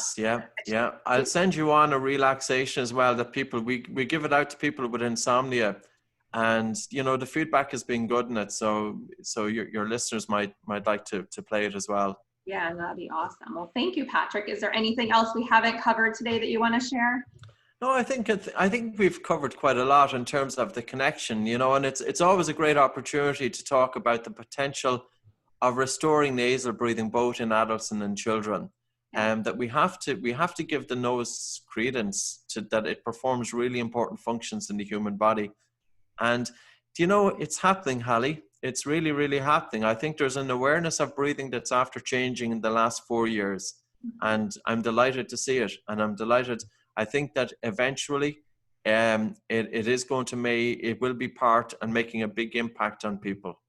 I'll send you on a relaxation as well that we give it out to people with insomnia, and the feedback has been good in it. So your listeners might like to play it as well. Yeah, that'd be awesome. Well, thank you, Patrick. Is there anything else we haven't covered today that you want to share? No, I think we've covered quite a lot in terms of the connection, and it's always a great opportunity to talk about the potential of restoring nasal breathing both in adults and in children. That we have to give the nose credence to that. It performs really important functions in the human body. And it's happening, Hallie. It's really, really happening. I think there's an awareness of breathing that's after changing in the last 4 years. And I'm delighted to see it. And I'm delighted. I think that eventually it will be part and making a big impact on people.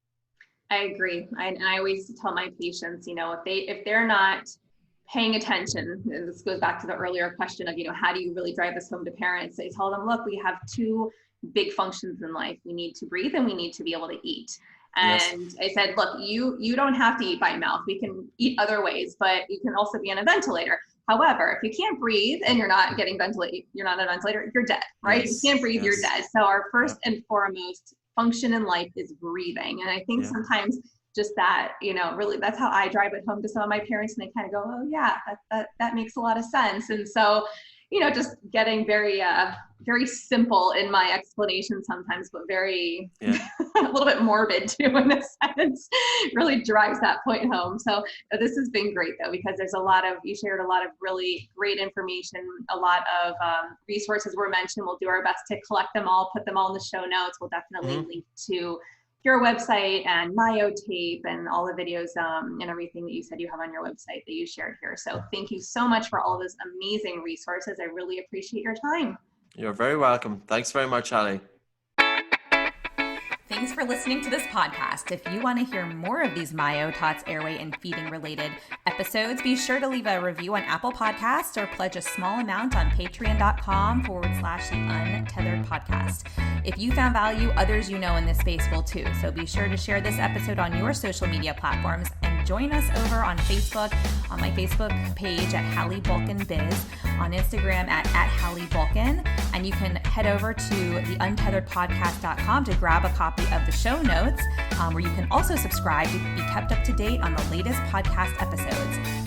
I agree. I always tell my patients, if they're not paying attention, and this goes back to the earlier question of, how do you really drive this home to parents? I tell them, look, we have two big functions in life. We need to breathe and we need to be able to eat. And I said, look, you don't have to eat by mouth. We can eat other ways, but you can also be on a ventilator. However, if you can't breathe and you're not getting ventilated, you're not on a ventilator, you're dead, right? If you can't breathe, you're dead. So our first and foremost function in life is breathing. And I think sometimes just that, really, that's how I drive it home to some of my parents, and they kind of go, oh yeah, that makes a lot of sense. And so, just getting very, very simple in my explanation sometimes, but very, a little bit morbid too, in a sense, really drives that point home. So this has been great though, because you shared a lot of really great information, a lot of resources were mentioned. We'll do our best to collect them all, put them all in the show notes. We'll definitely link to your website and Myotape and all the videos and everything that you said you have on your website that you shared here. So thank you so much for all of those amazing resources. I really appreciate your time. You're very welcome. Thanks very much, Hallie. Thanks for listening to this podcast. If you want to hear more of these Myotots, airway, and feeding related episodes, be sure to leave a review on Apple Podcasts or pledge a small amount on patreon.com/the Untethered Podcast. If you found value, others in this space will too. So be sure to share this episode on your social media platforms and join us over on Facebook, on my Facebook page at Hallie Bulkin Biz, on Instagram at Hallie Bulkin, and you can head over to theuntetheredpodcast.com to grab a copy of the show notes, where you can also subscribe to be kept up to date on the latest podcast episodes.